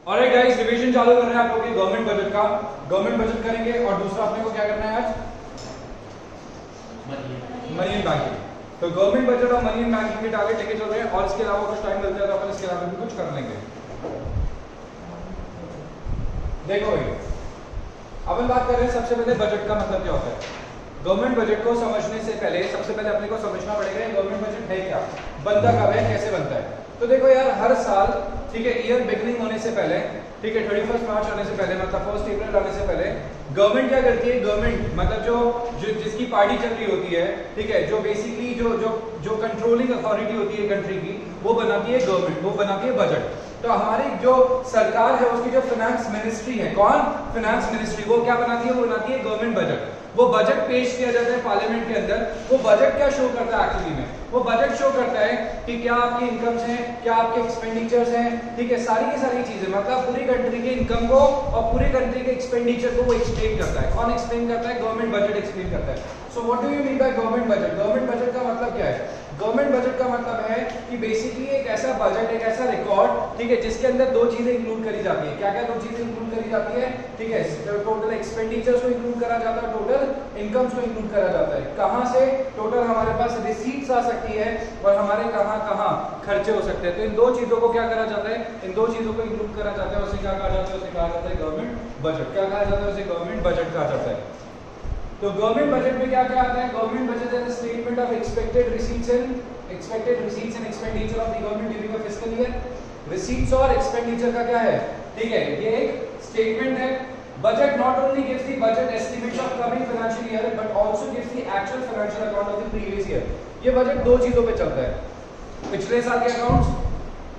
और एक guys revision चालू कर रहे हैं आप लोग गवर्नमेंट बजट का। गवर्नमेंट बजट करेंगे और दूसरा अपने को क्या करना है आज, मनी एंड बैंकिंग। तो गवर्नमेंट बजट और मनी एंड बैंकिंग के टारगेट लेके चल रहे हैं और इसके अलावा कुछ टाइम मिलता है तो अपन इसके अलावा भी कुछ कर लेंगे। देखो भाई अपन बात कर रहे हैं सबसे पहले बजट का मतलब क्या होता है। गवर्नमेंट बजट को समझने से पहले सबसे पहले अपने को समझना पड़ेगा गवर्नमेंट बजट है क्या, बनता कब है, कैसे बनता है। तो देखो यार हर साल ठीक है ईयर बिगनिंग होने से पहले ठीक है 31 मार्च आने से पहले मतलब 1 अप्रैल आने से पहले गवर्नमेंट क्या करती है, गवर्नमेंट मतलब जो जिसकी पार्टी चल रही होती है ठीक है, जो बेसिकली जो कंट्रोलिंग अथॉरिटी होती है कंट्री की, वो बनाती है गवर्नमेंट, वो बनाती है बजट। तो हमारी जो सरकार है उसकी जो फाइनेंस मिनिस्ट्री है, कौन, फाइनेंस मिनिस्ट्री, वो क्या बनाती है, वो बनाती है गवर्नमेंट बजट। वो बजट पेश किया जाता है पार्लियामेंट के अंदर। वो बजट क्या शो करता है एक्चुअली में, वो बजट शो करता है कि क्या आपकी इनकम्स हैं, क्या आपके एक्सपेंडिचर्स हैं, ठीक है, सारी की सारी चीजें मतलब पूरी कंट्री के इनकम को और पूरी कंट्री के एक्सपेंडिचर को वो एक्सप्लेन करता है। कौन एक्सप्लेन करता है, गवर्नमेंट बजट एक्सप्लेन करता है। So what do you mean by government budget. Government budget का मतलब क्या है, गवर्नमेंट बजट का मतलब है कि बेसिकली एक ऐसा बजट, एक ऐसा रिकॉर्ड ठीक है जिसके अंदर दो चीजें इंक्लूड करी जाती है। क्या क्या दो चीजें इंक्लूड करी जाती है, ठीक है, टोटल एक्सपेंडिचर्स को इंक्लूड करा जाता है, टोटल इनकम्स को इंक्लूड करा जाता है। कहां से, टोटल हमारे पास रिसीट्स आ सकती है और हमारे कहां कहां खर्चे हो सकते हैं। तो इन दो चीजों को क्या करा जाता है, इन दो चीजों को इंक्लूड करा जाता है। उसे क्या कहा जाता है, उसे कहा जाता है गवर्नमेंट बजट। क्या कहा जाता है, उसे गवर्नमेंट बजट कहा जाता है। तो गवर्नमेंट बजट में क्या क्या आता है, government budget is a statement of expected receipts and expenditure of the government during a fiscal year. Receipts और एक्सपेंडिचर का क्या है, ठीक है, ये एक स्टेटमेंट है। Budget not only gives the budget estimates of coming financial year but also gives the actual financial account of the previous year. ये बजट दो चीजों पे चलता है, पिछले साल के अकाउंट्स,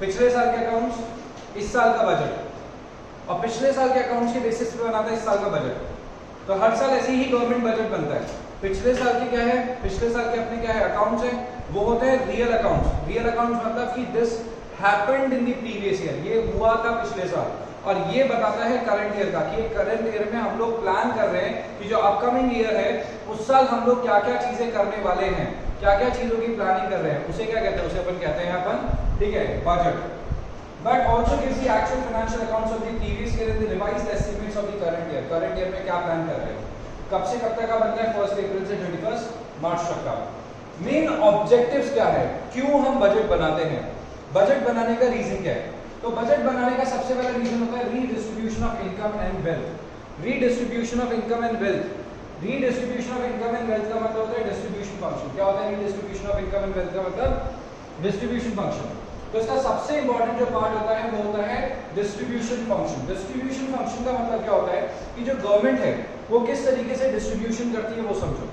पिछले साल के अकाउंट्स, इस साल का बजट, और पिछले साल के अकाउंट्स के बेसिस पे बनाता है इस साल का बजट। तो हर साल ऐसे ही गवर्नमेंट बजट बनता है। पिछले साल के क्या है, पिछले साल के अपने क्या है, अकाउंट्स हैं, वो होते हैं रियल अकाउंट्स। रियल अकाउंट्स मतलब कि this happened in the previous year, ये हुआ था पिछले साल। और ये बताता है करंट ईयर का कि करंट ईयर में हम लोग प्लान कर रहे हैं कि जो अपकमिंग ईयर है उस साल हम लोग क्या क्या चीजें करने वाले हैं, क्या क्या चीजों की प्लानिंग कर रहे हैं, उसे क्या कहते हैं, उसे अपन कहते हैं अपन, ठीक है, budget. But also gives the actual financial accounts of the previous year and the revised estimates of the current year. Current year में क्या प्लान कर रहे हैं, कब से कब तक का बनता है, 1 अप्रैल से 31 मार्च तक का। मेन ऑब्जेक्टिव्स क्या है, क्यों हम बजट बनाते हैं, बजट बनाने का रीजन क्या है। तो बजट बनाने का सबसे पहला रीजन होता है redistribution of income and wealth. Redistribution of income and wealth, redistribution of income and wealth का मतलब होता है डिस्ट्रीब्यूशन फंक्शन। क्या होता है redistribution of income and wealth का मतलब, डिस्ट्रीब्यूशन फंक्शन। तो इसका सबसे इंपॉर्टेंट जो पार्ट होता है वो होता है डिस्ट्रीब्यूशन फंक्शन। डिस्ट्रीब्यूशन फंक्शन का मतलब क्या होता है कि जो गवर्नमेंट है वो किस तरीके से डिस्ट्रीब्यूशन करती है वो समझो।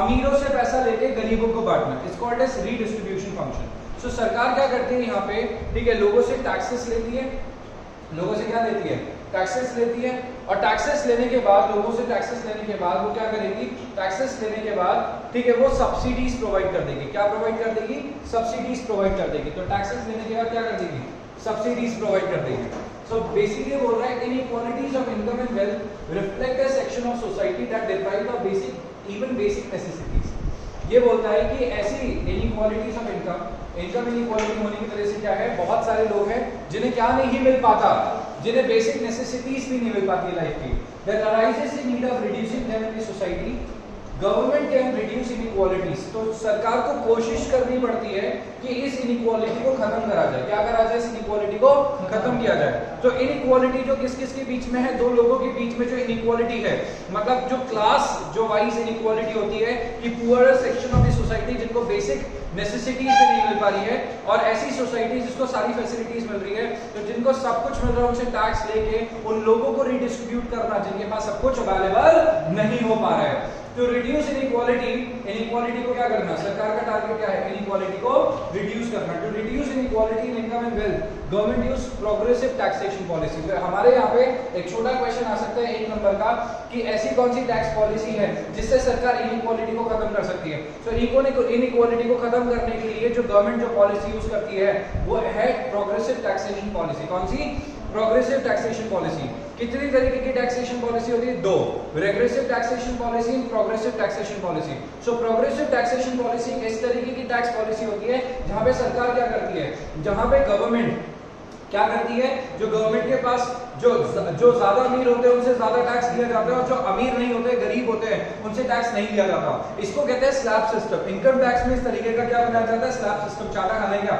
अमीरों से पैसा लेके गरीबों को बांटना, it's called as redistribution function. So सरकार क्या करती है यहाँ पे, ठीक है, लोगों से टैक्सेस लेती है, लोगों से क्या लेती है, टैक्सेस लेती है, और टैक्सेस लेने के बाद, लोगों से टैक्सेस लेने के बाद वो क्या करेगी, टैक्सेस लेने के बाद ठीक है वो सब्सिडीज प्रोवाइड कर देगी। क्या प्रोवाइड कर देगी, सब्सिडीज प्रोवाइड कर देगी। तो टैक्सेस लेने के बाद क्या कर देगी, सब्सिडीज प्रोवाइड कर देगी। सो बेसिकली बोल रहा है inequalities of income and wealth reflect a section of society that deprived of basic even basic necessities. ये बोलता है कि ऐसी इनइक्वालिटीज ऑफ इनकम इनइक्वालिटी होने की वजह से क्या है, बहुत सारे लोग हैं जिन्हें क्या नहीं मिल पाता, जिन्हें बेसिक नेसेसिटीज भी नहीं मिल पाती लाइफ की। There arises a need of reducing them in the society. Government can reduce inequalities. तो सरकार को कोशिश करनी पड़ती है कि इस इनइक्वालिटी को खत्म करा जाए। क्या करा जाए, इस इनइक्वालिटी को खत्म किया जाए। तो इनइक्वालिटी जो किस किस के बीच में है, दो लोगों के बीच में जो इनइक्वालिटी है, मतलब जो क्लास जो वाइज इनइक्वालिटी होती है कि poor section of the society जिनको बेसिक नेसेसिटीज भी नहीं मिल पा रही है, और ऐसी सोसाइटी जिसको सारी फैसिलिटीज मिल रही है, तो जिनको सब कुछ मिल रहा है उनसे टैक्स लेके उन लोगों को रिडिस्ट्रीब्यूट करना जिनके पास सब कुछ अवेलेबल नहीं हो पा रहा है। तो रिड्यूस इनइक्वालिटी, इनइक्वालिटी को क्या करना, सरकार का टारगेट क्या है, इनइक्वालिटी को रिड्यूस करना। To reduce inequality in income and wealth government use progressive taxation policy. तो हमारे यहाँ पे एक छोटा क्वेश्चन आ सकता है 1 नंबर का कि ऐसी कौन सी टैक्स पॉलिसी है जिससे सरकार इनइक्वालिटी को खत्म कर सकती है। तो इनइक्वालिटी को खत्म करने के लिए जो गवर्नमेंट जो पॉलिसी यूज करती है वो है प्रोग्रेसिव टैक्सेशन पॉलिसी। कौन सी, प्रोग्रेसिव टैक्सेशन पॉलिसी। कितनी तरीके की टैक्सेशन पॉलिसी होती है, दो, regressive taxation policy, progressive taxation policy. So progressive taxation policy इस तरीके की टैक्स पॉलिसी होती है जहां पे सरकार क्या करती है, जहां पे गवर्नमेंट क्या करती है, जो गवर्नमेंट के पास जो ज्यादा अमीर होते हैं उनसे ज्यादा टैक्स दिया जाता है और जो अमीर नहीं होते गरीब होते हैं उनसे टैक्स नहीं दिया जाता। इसको कहते हैं स्लैब सिस्टम। इनकम टैक्स में इस तरीके का क्या बनाया जाता है, स्लैब सिस्टम। चाटा खाना है क्या?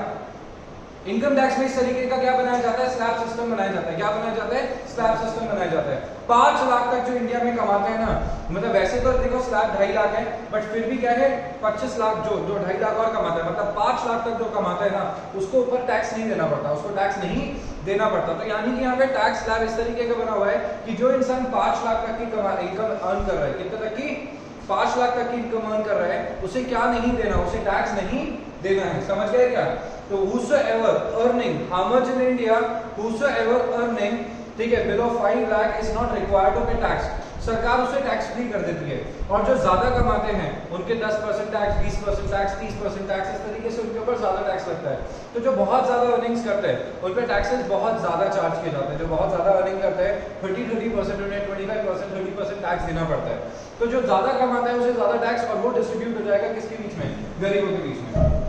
इनकम टैक्स में इस तरीके का क्या बनाया जाता है, स्लैब सिस्टम बनाया जाता है। क्या बनाया जाता है, स्लैब सिस्टम बनाया जाता है। 5 लाख तक जो इंडिया में कमाते हैं ना, मतलब वैसे तो देखो स्लैब 2.5 लाख है, बट फिर भी क्या है 25 लाख जो 2.5 लाख और कमाता है, मतलब 5 लाख तक जो कमाता है ना, उसको ऊपर टैक्स नहीं देना पड़ता, उसको टैक्स नहीं देना पड़ता। तो यानी कि यहाँ पे टैक्स स्लैब इस तरीके का बना हुआ है कि जो इंसान 5 लाख तक की इनकम अर्न कर रहा है, कितने तक की, 5 लाख तक की इनकम अर्न कर रहा है, उसे क्या नहीं देना, उसे टैक्स नहीं देना है। समझ गए क्या? तो whosoever earning, how much in India, whosoever earning, ठीक है, below 5 lakh is not required to pay tax। सरकार उसे टैक्स फ्री कर देती है। और जो ज्यादा कमाते हैं उनके 10% टैक्स, 20% टैक्स, 30% टैक्स, इस तरीके से उनके ऊपर ज्यादा टैक्स लगता है। तो जो बहुत ज्यादा अर्निंग्स करते हैं उन पे टैक्सेस बहुत ज्यादा चार्ज किए जाते हैं। जो बहुत ज्यादा अर्निंग करते हैं 30% उन्हें 25% 30% टैक्स देना पड़ता है। तो जो ज्यादा कमाता है उसे ज्यादा टैक्स, और वो डिस्ट्रीब्यूट हो जाएगा किसके बीच में, गरीबों के बीच में।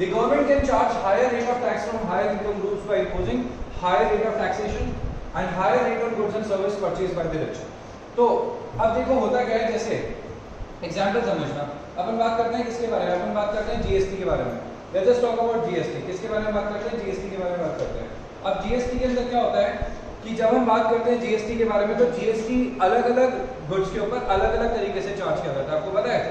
The government can charge higher rate of tax from higher income groups by imposing higher rate of taxation and higher rate on goods and service purchased by the rich। तो अब देखो होता क्या है, जैसे एग्जांपल समझना। अपन बात करते हैं किसके बारे में, अपन बात करते हैं जीएसटी के बारे में। Let's just talk about GST. किसके बारे में बात करते हैं, जीएसटी के बारे में बात करते हैं। अब जीएसटी के अंदर क्या होता है कि जब हम बात करते हैं जीएसटी के बारे में, तो जीएसटी अलग अलग गुड्स के ऊपर अलग अलग तरीके से चार्ज किया जाता है। आपको पता है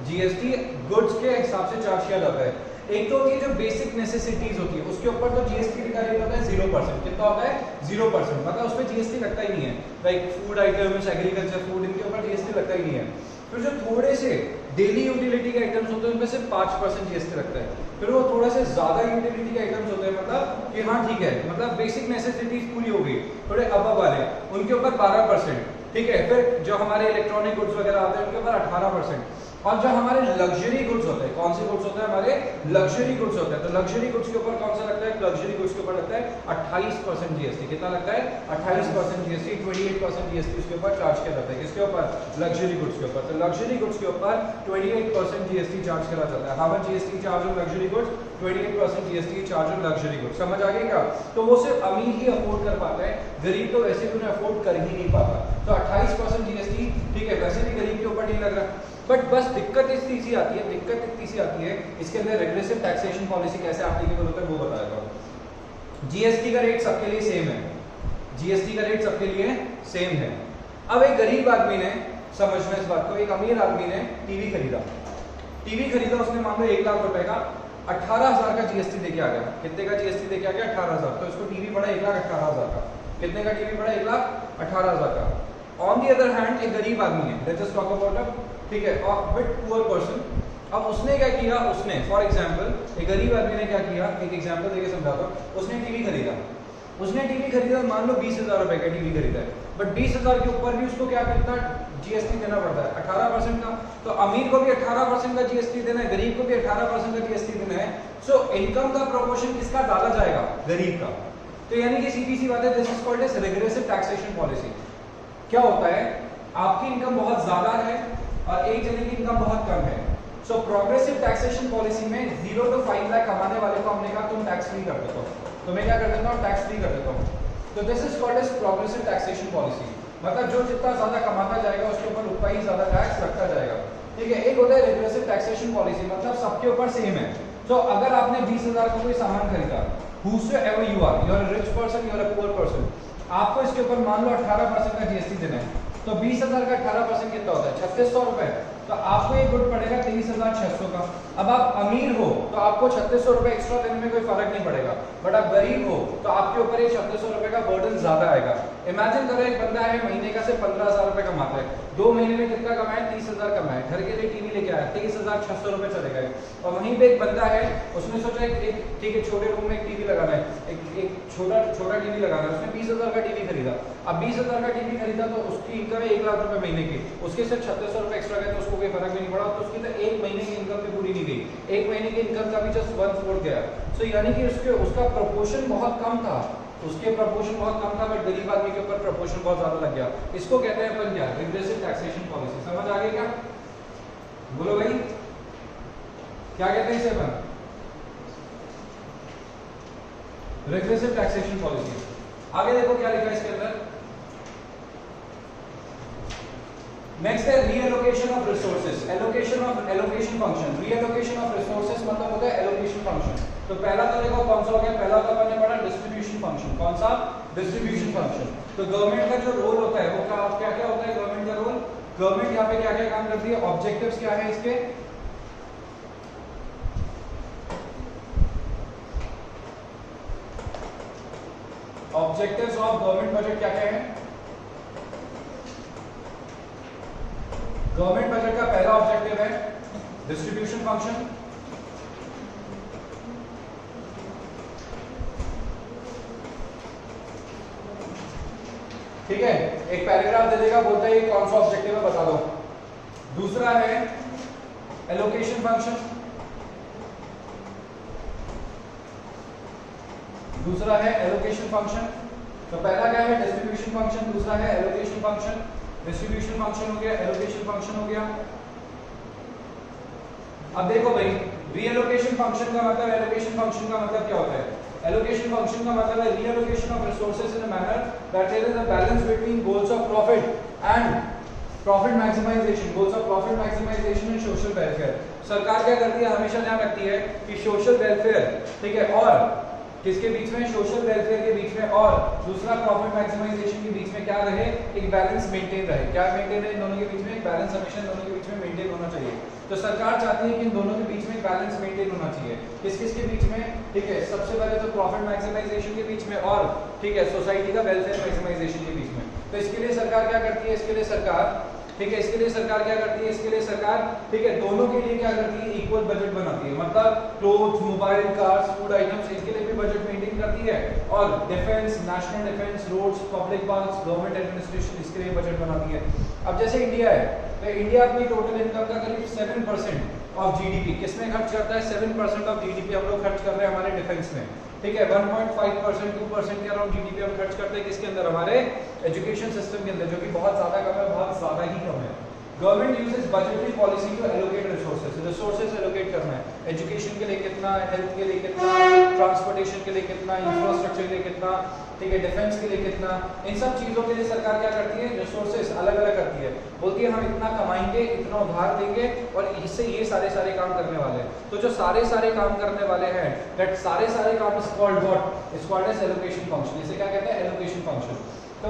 जीएसटी गुड्स के हिसाब से चार्ज किया जाता है। एक तो होती है जो बेसिक नेसेसिटीज होती है, उसके ऊपर तो जीएसटी का रेट होता है 0%। कितना होता है, 0%, मतलब उसमें जीएसटी लगता ही नहीं है। Like food items, agriculture food, इनके ऊपर जीएसटी लगता ही नहीं है। फिर जो थोड़े से डेली यूटिलिटी के आइटम्स होते हैं उनमें से 5% जीएसटी लगता है। फिर वो थोड़े से ज्यादा यूटिलिटी के आइटम्स होते हैं, मतलब कि हाँ ठीक है, मतलब बेसिक नेसेसिटीज पूरी हो गई, थोड़े अबव वाले, उनके ऊपर 12%, ठीक है। फिर जो हमारे इलेक्ट्रॉनिक गुड्स वगैरह आते हैं उनके ऊपर 18%। और जो हमारे लग्जरी गुड्स होते हैं, कौन से गुड्स होते हैं, हमारे लग्जरी गुड्स होते हैं। तो लग्जरी गुड्स के ऊपर कौन सा लगता है, लग्जरी गुड्स के ऊपर लगता है 28% जीएसटी। कितना लगता है, 28% जीएसटी। 28% जीएसटी उसके ऊपर चार्ज किया जाता है। किसके ऊपर, लग्जरी गुड्स के ऊपर। तो लग्जरी गुड्स के ऊपर 28% जीएसटी चार्ज करा जाता है। How much GST charge on luxury goods, 28% GST charge on luxury goods. समझ आ गई क्या? तो वो सिर्फ अमीर ही अफोर्ड कर पाता है, गरीब तो वैसे भी उन्हें अफोर्ड कर ही नहीं पाता। तो 28% जीएसटी, ठीक है, वैसे भी गरीब के ऊपर नहीं लग रहा। बट बस दिक्कत इतनी सी आती है, इसके अंदर रेग्रेसिव टैक्सेशन पॉलिसी कैसे एप्लीकेबल होता है वो बताएगा। जीएसटी का रेट सबके लिए सेम है, जीएसटी का रेट सबके लिए सेम है। अब एक गरीब आदमी ने, समझना इस बात को, एक अमीर आदमी ने टीवी खरीदा, उसने मान लो 1 लाख रुपए का, 18,000 का जीएसटी देके आ गया। कितने का जीएसटी देके आ गया, 18,000। तो इसको टीवी पड़ा 1,18,000 का। कितने का टीवी पड़ा, 1,18,000 का। ऑन दी अदर हैंड एक गरीब आदमी है, लेट्स जस्ट टॉक अबाउट, ठीक है, बिट पुअर पर्सन। अब उसने क्या किया, उसने फॉर एग्जांपल एक गरीब आदमी ने क्या किया, एक एग्जांपल देके समझाता हूं। उसने टीवी खरीदा, मान लो 20,000 रुपए का टीवी खरीदा है, बट 20,000 के ऊपर भी उसको क्या कितना जीएसटी देना पड़ता है, 18% का। तो अमीर को भी 18% का जीएसटी देना है, गरीब को भी 18% का जीएसटी देना है। सो इनकम का प्रोपोर्शन किसका ज्यादा जाएगा, गरीब का। तो यानी कि सीधी सी बात है, this is called as regressive taxation policy. क्या होता है, आपकी इनकम बहुत ज्यादा है और एक जने की इनकम बहुत कम है। सो प्रोग्रेसिव टैक्सेशन पॉलिसी में 0 to 5 लाख कमाने वाले को हमने कहा तुम टैक्स फ्री कर देते हो, तो मैं क्या कर देता हूँ, टैक्स फ्री कर देता हूँ। तो this is called as progressive taxation policy. मतलब जो जितना ज्यादा कमाता जाएगा उसके ऊपर उतना ही ज्यादा टैक्स लगता जाएगा, ठीक है। एक होता है रेग्रेसिव टैक्सेशन पॉलिसी, मतलब सबके ऊपर सेम है। तो अगर आपने 20,000 का कोई सामान खरीदा, whosoever you are, you are a rich person, you are a poor person, आपको इसके ऊपर मान लो 18% का जीएसटी देना है। तो 20,000 का 18% कितना होता है, 3600 रुपए। तो आपको ये गुड पड़ेगा 23,600 का। अब आप अमीर हो तो आपको 3600 रुपए एक्स्ट्रा देने में कोई फर्क नहीं पड़ेगा, बट आप गरीब हो तो आपके ऊपर ये 3600 रुपए का बर्डन ज्यादा आएगा। इमेजिन करो एक बंदा है, महीने का सिर्फ 15,000 रुपए कमाता है, 2 महीने में कितना कमाए, 30,000 कमाए, घर के लिए टीवी लेके आया, 23,600 रुपए चले गए। और वहीं पे एक बंदा है, उसने सोचा एक ठीक है छोटे रूम में एक टीवी लगाना है, एक छोटा टीवी लगाना है, उसने 20,000 का टीवी खरीदा। अब 20,000 का टीवी खरीदा तो उसकी इनकम है 1 लाख रुपए महीने की, उसके सिर्फ 3600 रुपए एक्स्ट्रा गए तो उसको कोई फर्क भी नहीं पड़ा। तो उसकी तो 1 महीने की इनकम भी पूरी नहीं गई, 1 महीने की इनकम का भी जस्ट 1/4 गया। सो यानी कि उसका प्रोपोर्शन बहुत कम था, उसके प्रोपोर्शन बहुत कम था, बट गरीब आदमी के ऊपर प्रोपोर्शन बहुत ज्यादा लग गया। इसको कहते हैं अपन क्या, रिग्रेसिव टैक्सेशन पॉलिसी। समझ आ गई क्या, बोलो भाई क्या कहते हैं इसे अपन, रिग्रेसिव टैक्सेशन पॉलिसी। आगे देखो क्या लिखा है इसके अंदर। नेक्स्ट है reallocation of resources, allocation function. Reallocation of resources मतलब होता है एलोकेशन फंक्शन। तो पहला तो देखो कौन सा हो गया, पहला तो अपन ने पढ़ा डिस्ट्रीब्यूशन फंक्शन। कौन सा? Distribution function. तो गवर्नमेंट का जो रोल होता है वो क्या क्या होता है गवर्नमेंट का रोल? गवर्नमेंट यहाँ पे क्या क्या काम करती है, ऑब्जेक्टिव्स क्या है इसके, ऑब्जेक्टिव्स ऑफ गवर्नमेंट बजट क्या क्या है? गवर्नमेंट बजट का पहला ऑब्जेक्टिव है डिस्ट्रीब्यूशन फंक्शन। ठीक है, एक पैराग्राफ दे देगा, बोलता है ये कौन सा ऑब्जेक्टिव है बता दो। दूसरा है एलोकेशन फंक्शन, दूसरा है एलोकेशन फंक्शन। तो पहला क्या है डिस्ट्रीब्यूशन फंक्शन, दूसरा है एलोकेशन फंक्शन। डिस्ट्रीब्यूशन फंक्शन हो गया, एलोकेशन फंक्शन हो गया। अब देखो भाई, रीएलोकेशन फंक्शन का मतलब, एलोकेशन फंक्शन का मतलब क्या होता है? एलोकेशन फंक्शन का मतलब है reallocation of resources in a manner that there is a balance between goals of profit and profit maximisation, goals of profit maximisation and social welfare. सरकार क्या करती है, हमेशा ध्यान रखती है कि सोशल वेलफेयर, ठीक है, और किसके बीच में? सोशल वेलफेयर के बीच में और दूसरा प्रॉफिट मैक्सिमाइजेशन के बीच में क्या रहे, एक बैलेंस मेंटेन रहे। क्या मेंटेन रहे? इन दोनों के बीच में एक बैलेंस हमेशा इन दोनों के बीच में मेंटेन होना चाहिए। तो सरकार चाहती है कि इन दोनों के बीच में एक बैलेंस मेंटेन होना चाहिए। किस किस के बीच में? ठीक है, सबसे पहले तो प्रॉफिट मैक्सिमाइजेशन के बीच में और ठीक है सोसाइटी का वेलफेयर मैक्सिमाइजेशन के बीच में। तो इसके लिए सरकार क्या करती है? इसके लिए सरकार, ठीक है, इसके लिए सरकार क्या करती है? इसके लिए सरकार, ठीक है, दोनों के लिए क्या करती है? इक्वल बजट बनाती है। मतलब clothes, mobile, cars, food items, इनके लिए भी बजट मेंटेन करती है। और defence, national defence, roads, public parks, government administration, इसके लिए बजट बनाती है। अब जैसे इंडिया है, तो इंडिया अपनी टोटल इनकम का करीब 7% ऑफ जीडीपी किसमें खर्च करता है? 7% ऑफ जीडीपी हम लोग खर्च कर रहे हैं हमारे डिफेंस में। ठीक है, 1.5%, 2% के अराउंड जीडीपी हम खर्च करते हैं किसके अंदर? हमारे एजुकेशन सिस्टम के अंदर, जो कि बहुत ज्यादा कम है, बहुत ज्यादा ही कम है। Government uses budgetary policy to allocate resources allocate करना है। एजुकेशन के लिए कितना, हेल्थ के लिए कितना, ट्रांसपोर्टेशन के लिए कितना, इंफ्रास्ट्रक्चर के लिए कितना, ठीक है, डिफेंस के लिए कितना, इन सब चीजों के लिए सरकार क्या करती है? रिसोर्सेज अलग अलग करती है। बोलती है हम इतना कमाएंगे, इतना उधार देंगे और इससे ये सारे काम करने वाले हैं। तो जो सारे काम करने वाले हैं, दैट सारे काम is called what? Is called as allocation function. इसे क्या कहते हैं? Allocation function. तो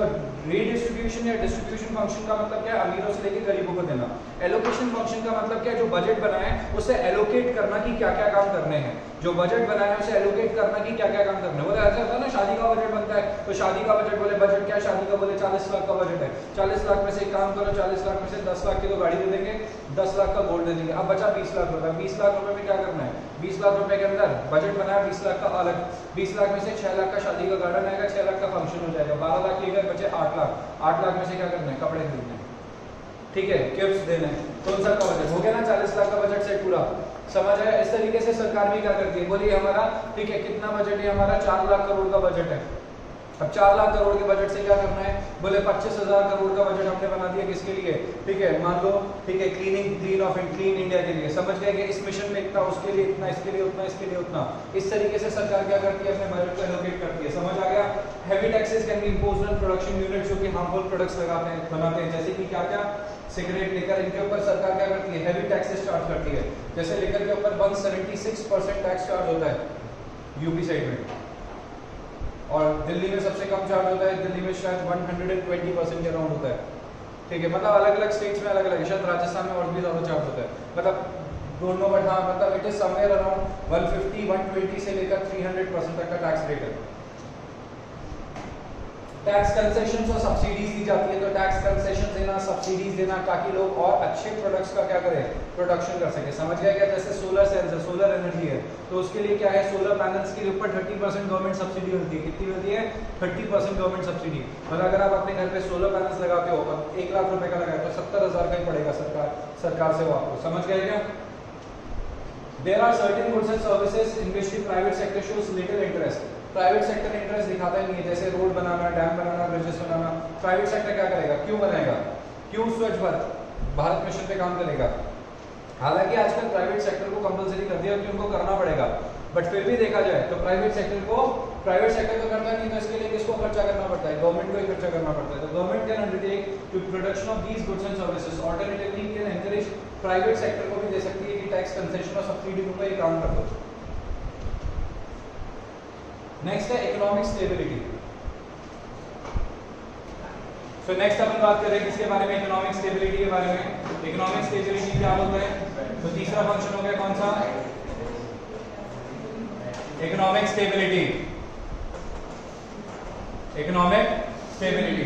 रीडिस्ट्रीब्यूशन या डिस्ट्रीब्यूशन फंक्शन का मतलब क्या है? अमीरों से लेकर गरीबों को देना। एलोकेशन फंक्शन का मतलब क्या है? जो बजट बनाए उसे एलोकेट करना कि क्या क्या काम करने हैं। जो बजट बनाए उसे एलोकेट करना कि क्या क्या काम करना है। बोले ऐसा होता है ना, शादी का बजट बनता है, तो शादी का बजट, बोले बजट क्या है शादी का? बोले 40 लाख का बजट है। 40 लाख में से एक काम करो, 40 लाख में से 10 लाख की तो गाड़ी दे देंगे, 10 लाख का गोल्ड दे देंगे। अब बचा 20 लाख रुपए। 20 लाख रुपए में क्या करना है? 20 लाख रुपए के अंदर बजट बनाया 20 लाख का अलग, 20 लाख में से 6 लाख का शादी का गार्डन आएगा, 6 लाख का फंक्शन हो जाएगा, 12 लाख के गए, बचे 8 लाख। 8 लाख में से क्या करना है? कपड़े खरीदने, ठीक है, गिफ्ट्स देने, तो उन सब का बजट हो गया ना। 40 लाख का बजट से पूरा समझ आया। इस तरीके से सरकार भी क्या करती है? बोलिए हमारा, ठीक है, कितना बजट है हमारा? 4 लाख करोड़ का बजट है। अब 4 लाख करोड़ के बजट से क्या करना है? बोले 25,000 करोड़ का बजट हमने बना दिया, किसके लिए? ठीक है, मान लो, ठीक है, क्लीन इंडिया के लिए। समझ गए कि इस मिशन में इतना, उसके लिए इतना, इसके लिए उतना, इसके लिए उतना। इस तरीके से सरकार क्या करती है? अपने बजट को एलोकेट करती है। समझ आ गया? Heavy taxes can be imposed on production units, जो कि हार्मफुल प्रोडक्ट्स बनाते हैं, जैसे कि क्या क्या? सिगरेट, लेकर, इनके ऊपर सरकार क्या करती है? हेवी टैक्सेस चार्ज करती है। जैसे लेकर के ऊपर 176% टैक्स चार्ज होता है यूपी साइड में, और दिल्ली में सबसे कम चार्ज होता है। दिल्ली में शायद 120% के अराउंड होता है। ठीक है, मतलब अलग अलग स्टेट्स में अलग अलग है। शायद राजस्थान में और भी ज्यादा चार्ज होता है, मतलब दोनों, बट हाँ, मतलब इट इज समवेयर अराउंड 150, 120 से लेकर 300% तक का टैक्स रेट है। टैक्स कंसेशंस और सब्सिडीज दी जाती है। तो टैक्स कंसेशन देना, सब्सिडीज देना, ताकि लोग और अच्छे प्रोडक्ट्स का क्या करें? प्रोडक्शन कर सके। समझ गया क्या? जैसे सोलर सेल्स है, सोलर एनर्जी है, तो उसके लिए क्या है? सोलर पैनल्स के ऊपर 30% गवर्नमेंट सब्सिडी होती है। कितनी होती है? 30% गवर्नमेंट सब्सिडी। और अगर आप अपने घर पे सोलर पैनल्स लगाते हो और 1 लाख रुपए का लगाए, तो 70,000 का ही पड़ेगा सरकार से वो आपको। समझ गए क्या? There are certain goods and services in which the private sector shows little interest. Private sector interest दिखाता ही नहीं है। जैसे रोड बनाना, डैम बनाना, ब्रिजेस बनाना, प्राइवेट सेक्टर क्या करेगा? क्यों बनाएगा? क्यों स्वच्छ भारत मिशन पे काम करेगा? हालांकि आजकल प्राइवेट सेक्टर को कंपलसरी कर दिया कि उनको करना पड़ेगा, बट फिर भी देखा जाए तो प्राइवेट सेक्टर तो करता नहीं, तो इसके लिए किसको खर्चा करना पड़ता है? गवर्नमेंट को ही खर्चा करना पड़ता है। तो government can undertake to production of these goods and services, alternatively can encourage private sector को भी दे सकती है कि टैक्स कंसेशन और सब्सिडी को ये काम कर दो। नेक्स्ट है इकोनॉमिक स्टेबिलिटी। सो नेक्स्ट अपन बात करें किसके बारे में? इकोनॉमिक स्टेबिलिटी के बारे में। इकोनॉमिक स्टेबिलिटी क्या होता है? तो तीसरा फंक्शन हो गया कौन सा? Economic stability. इकोनॉमिक स्टेबिलिटी,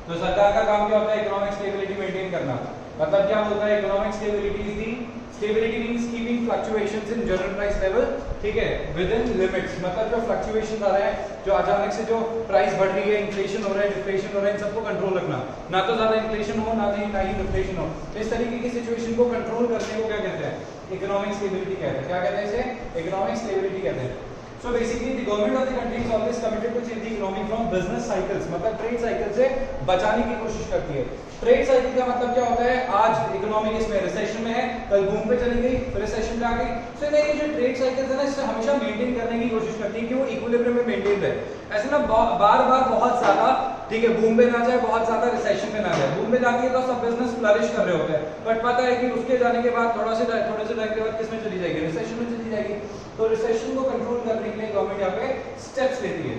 तो सरकार का काम क्या होता है? इकोनॉमिक स्टेबिलिटी मेंटेन करना। मतलब क्या होता है? Economic stability is the stability means keeping fluctuations in general price level, ठीक है, विद इन लिमिट्स। मतलब जो फ्लक्चुएशंस आ रहे हैं, जो अचानक से जो प्राइस बढ़ रही है, इन्फ्लेशन हो रहा है, डिफ्लेशन हो रहा है, इन सबको कंट्रोल रखना। ना तो ज्यादा इन्फ्लेशन हो, ना ही डिफ्लेशन हो। इस तरीके की सिचुएशन को कंट्रोल करने को क्या कहते हैं? इकोनॉमिक स्टेबिलिटी कहते हैं। क्या कहते हैं इसे? इकोनॉमिक स्टेबिलिटी कहते हैं। So basically the government of the country is always committed to change the economy from business cycles, मतलब ट्रेड साइकिल से बचाने की कोशिश करती है। ट्रेड साइकिल का मतलब क्या होता है? आज इकोनॉमी इसमें रिसेशन में है, कल बूम पे चली गई, फिर रिसेशन पे आ गई। सो ये जो ट्रेड साइकिल्स है ना, इसे हमेशा मेंटेन करने की कोशिश करती है कि वो इक्विलिब्रियम में मेंटेन रहे। ऐसे ना बार-बार बहुत ज्यादा, ठीक है, बूम पे ना जाए, बहुत ज्यादा रिसेशन पे ना जाए। बूम पे जाती है तो सब बिजनेस फ्लरिश कर रहे होते हैं, बट पता है कि उसके जाने के बाद थोड़े से टाइम के बाद किसमें चली जाएगी? रिसेशन में चली जाएगी। तो रिसेशन को कंट्रोल करने के लिए गवर्नमेंट यहाँ पे स्टेप्स लेती है।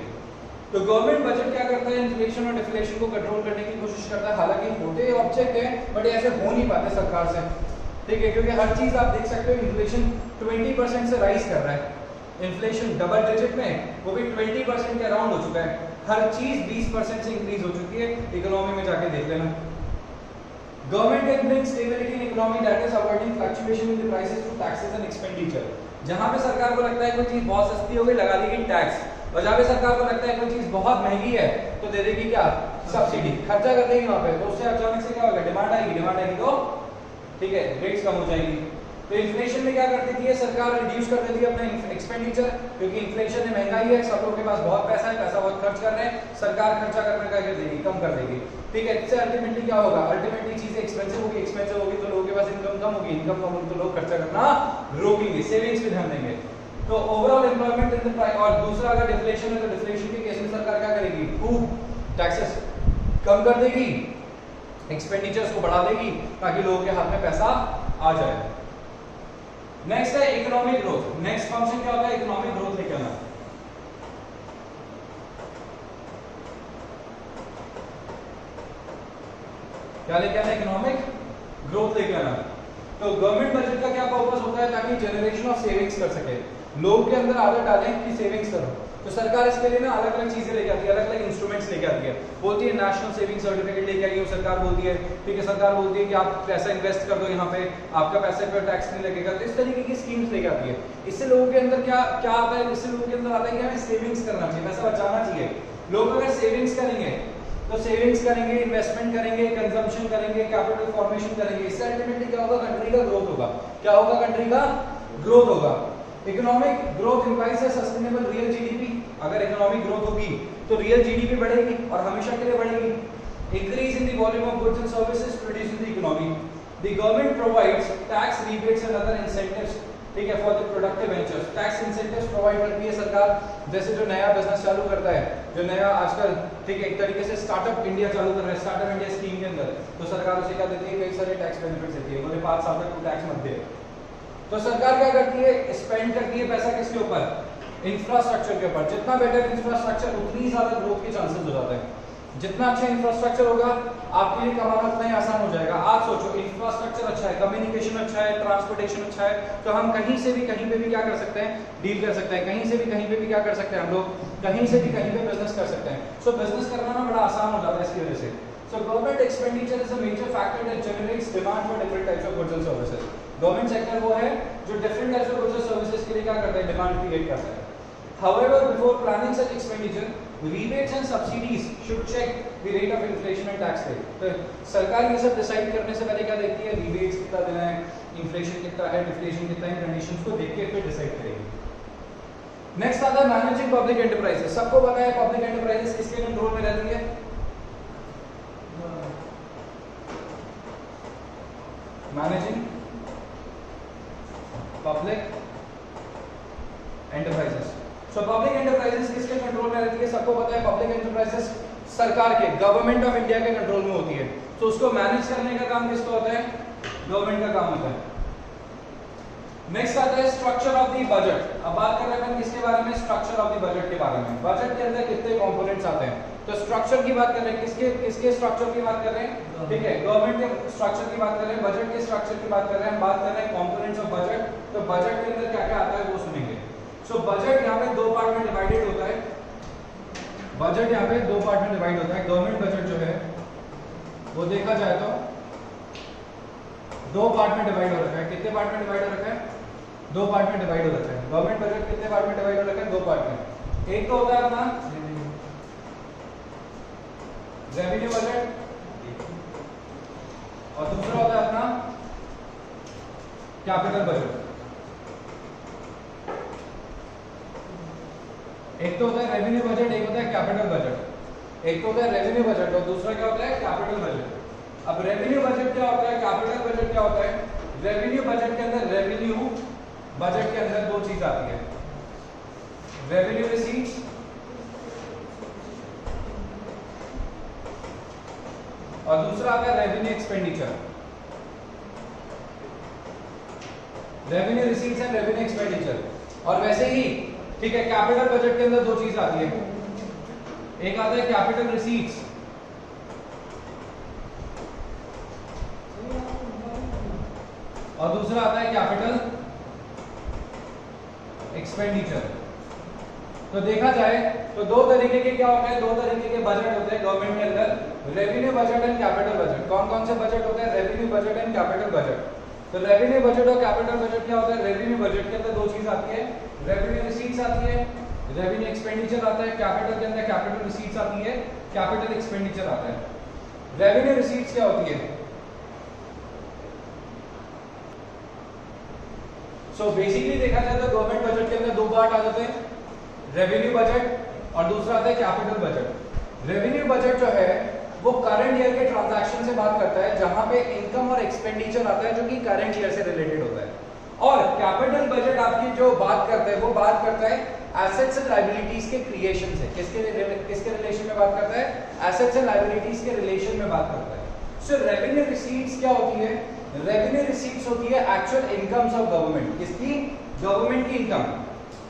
तो गवर्नमेंट बजट क्या करता है? इन्फ्लेशन और डिफ्लेशन को कंट्रोल करने की कोशिश करता है। हालांकि होते ऑब्जेक्ट है, बट ऐसे हो नहीं पाते सरकार से, ठीक है, क्योंकि हर चीज आप देख सकते हो इन्फ्लेशन 20% से राइज कर रहा है। इन्फ्लेशन डबल डिजिट में, वो भी 20% के अराउंड हो चुका है। हर चीज 20% से इंक्रीज हो चुकी है। इकोनॉमी में जाके देख लेना। Government can bring stability in economy that is avoiding fluctuation in the prices through taxes and expenditure. जहां पे सरकार को लगता है कोई चीज बहुत सस्ती हो गई, लगा देगी टैक्स, और जहां पे सरकार को लगता है कोई चीज बहुत महंगी है तो दे देगी क्या? सब्सिडी, खर्चा कर देगी वहां पे। तो उससे अचानक से क्या होगा? डिमांड आएगी तो ठीक है, रेट्स कम हो जाएगी। तो इन्फ्लेशन में क्या कर देती है सरकार? रिड्यूस कर देती है अपना एक्सपेंडिचर, क्योंकि इन्फ्लेशन है, महंगाई है, सब लोगों के पास बहुत पैसा है, पैसा बहुत खर्च कर रहे हैं, सरकार खर्चा करने का कर देगी, कम कर देगी, ठीक है। इससे अल्टीमेटली क्या होगा? अल्टीमेटली चीजें एक्सपेंसिव होगी तो लोगों के पास इनकम कम होगी, इनकम कम होगी तो लोग खर्चा करना रोकेंगे, सेविंग्स पे ध्यान देंगे। तो overall employment in the price. और दूसरा, अगर डिफ्लेशन है तो डिफ्लेशन के केस में सरकार क्या करेगी? खूब टैक्सेस कम कर देगी, एक्सपेंडिचर्स को बढ़ा देगी, ताकि लोगों के हाथ में पैसा आ जाए। नेक्स्ट है इकोनॉमिक ग्रोथ। नेक्स्ट फंक्शन क्या होता है? इकोनॉमिक ग्रोथ लेके आना। क्या लेके आना? इकोनॉमिक ग्रोथ लेके आना। तो गवर्नमेंट बजट का क्या पर्पस होता है? ताकि जनरेशन ऑफ सेविंग्स कर सके, लोगों के अंदर आदत डालें कि सेविंग्स करो। तो सरकार इसके लिए ना अलग अलग चीजें लेके आती है, अलग अलग इंस्ट्रूमेंट्स लेके आती है। बोलती है नेशनल सेविंग सर्टिफिकेट लेके आई, सरकार बोलती है, ठीक है, सरकार बोलती है कि आप पैसा इन्वेस्ट कर दो यहाँ पे, आपका पैसे पे टैक्स नहीं लगेगा। तो इस तरीके की स्कीम्स लेके आती है। इससे लोगों के अंदर क्या क्या आता है? इससे लोगों के अंदर आता है कि हमें सेविंग्स करना चाहिए, पैसा बचाना चाहिए। लोग अगर सेविंग्स करेंगे तो सेविंग्स करेंगे, इन्वेस्टमेंट करेंगे, कंजम्पशन करेंगे, कैपिटल फॉर्मेशन करेंगे। इससे अल्टीमेटली क्या होगा? कंट्री का ग्रोथ होगा। क्या होगा? कंट्री का ग्रोथ होगा। इकोनॉमिक ग्रोथ इंप्लाइज है सस्टेनेबल रियल जीडीपी। अगर इकोनॉमिक ग्रोथ होगी तो रियल जीडीपी बढ़ेगी और हमेशा के लिए बढ़ेगी। Increase in the volume of goods and services produce in the economy. The government provides tax rebates and other incentives, ठीक है, for the productive ventures. Tax incentives provide करती है सरकार। जैसे जो नया बिजनेस चालू करता है, जो नया आजकल, ठीक है, एक तरीके से स्टार्टअप इंडिया चालू कर रहा है, स्टार्टअप इंडिया स्कीम के अंदर, तो सरकार उसे क्या देती है? कई सारे टैक्स बेनिफिट्स देती है। बोले 5 साल तक टैक्स मत दे। तो सरकार क्या करती है? स्पेंड करती है पैसा किसके ऊपर? इंफ्रास्ट्रक्चर के ऊपर। जितना बेटर इंफ्रास्ट्रक्चर, उतनी ज्यादा ग्रोथ के चांसेस हो जाते हैं। जितना अच्छा इंफ्रास्ट्रक्चर होगा, आपके लिए कमाना उतना ही आसान हो जाएगा। आप सोचो, इंफ्रास्ट्रक्चर अच्छा है, कम्युनिकेशन अच्छा है, ट्रांसपोर्टेशन अच्छा है, तो हम कहीं से भी कहीं पे भी क्या कर सकते हैं? डील कर सकते हैं। कहीं से भी कहीं पे भी क्या कर सकते हैं? हम लोग कहीं से भी कहीं पे बिजनेस कर सकते हैं। सो बिजनेस करना ना बड़ा आसान हो जाता है इसकी वजह से। So government expenditure is a major factor that generates demand for different types of goods and services. Government sector वो है जो different types of goods and services के लिए क्या करता है? डिमांड क्रिएट करता है। However, before planning such expenditure, rebates and subsidies should check the rate of inflation and tax rate. तो सरकार ये सब डिसाइड करने से पहले क्या देखती है? रिबेट्स कितना देना है, इन्फ्लेशन कितना है, डिफ्लेशन कितना है, कंडीशंस को देख के फिर डिसाइड करेगी। नेक्स्ट आता है मैनेजिंग पब्लिक एंटरप्राइजेस। सबको पता है पब्लिक एंटरप्राइजेस किसके कंट्रोल में रहती है? मैनेजिंग पब्लिक एंटरप्राइजेस में रहती है, सबको पता है पब्लिक एंटरप्राइजेस सरकार के, गवर्नमेंट ऑफ इंडिया के कंट्रोल में होती है, तो उसको मैनेज करने का काम किसका होता है? गवर्नमेंट का काम होता है। नेक्स्ट आता है स्ट्रक्चर ऑफ द बजट। अब बात कर रहे हैं किसके बारे में? स्ट्रक्चर ऑफ द बजट के बारे में। बजट के अंदर कितने कंपोनेंट्स आते हैं, तो स्ट्रक्चर की बात कर रहे हैं, किसके स्ट्रक्चर की बात कर रहे हैं? ठीक है, गवर्नमेंट के स्ट्रक्चर की बात कर रहे हैं, बजट के स्ट्रक्चर की बात कर रहे हैं, हम बात कर रहे हैं कंपोनेंट्स ऑफ बजट। तो बजट के अंदर क्या क्या आता है वो सुनेंगे। सो बजट यहाँ पे दो पार्ट में डिवाइडेड होता है। बजट यहाँ पे दो पार्ट में डिवाइड होता है। गवर्नमेंट बजट जो है वो देखा जाए तो दो पार्ट में डिवाइड हो रखा है। कितने पार्ट में डिवाइड हो रखा है? दो पार्ट में डिवाइड हो रखा है। गवर्नमेंट बजट कितने पार्ट में डिवाइड हो रखा है? दो पार्ट में। एक तो होता है अपना रेवेन्यू बजट और दूसरा होता है अपना कैपिटल बजट। एक तो होता है रेवेन्यू बजट, एक होता है कैपिटल बजट। एक तो होता है रेवेन्यू बजट और दूसरा क्या होता है? Capital budget. अब रेवेन्यू बजट क्या होता है, कैपिटल बजट क्या होता है? रेवेन्यू बजट के अंदर, रेवेन्यू बजट के अंदर दो चीज आती है, रेवेन्यू रिसीट्स और दूसरा आता है revenue expenditure. Revenue receipts and revenue expenditure. और वैसे ही ठीक है, कैपिटल बजट के अंदर दो चीज आती है, एक आता है कैपिटल रिसीट्स और दूसरा आता है कैपिटल एक्सपेंडिचर। तो देखा जाए तो दो तरीके के क्या होते हैं? दो तरीके के बजट होते हैं गवर्नमेंट के अंदर, revenue budget and capital budget. कौन कौन से बजट होते हैं? Revenue budget and capital budget. तो रेवेन्यू बजट और कैपिटल बजट क्या होता है? रेवेन्यू बजट के अंदर दो चीज आती है, रेवेन्यू रिसीट्स आती है, रेवेन्यू एक्सपेंडिचर आता है। कैपिटल के अंदर कैपिटल रिसीट्स आती है, कैपिटल एक्सपेंडिचर आता है। रेवेन्यू रिसीट्स क्या होती है? सो बेसिकली देखा जाए तो गवर्नमेंट बजट के अंदर दो पार्ट आ जाते हैं, रेवेन्यू बजट और दूसरा आता है कैपिटल बजट। रेवेन्यू बजट जो है वो करंट ईयर के ट्रांजैक्शन से बात करता है, जहां पे इनकम और एक्सपेंडिचर आता है जो कि करंट ईयर से रिलेटेड होता है। और कैपिटल बजट आपकी जो बात करता है वो बात करता है एसेट्स एंड लायबिलिटीज के क्रिएशन से। किसके रिलेशन में बात करता है? एसेट्स एंड लायबिलिटीज के रिलेशन में बात करता है। सो रेवेन्यू रिसीट्स क्या होती है? रेवेन्यू रिसीट्स होती है एक्चुअल इनकम्स ऑफ गवर्नमेंट। किसकी? गवर्नमेंट की इनकम।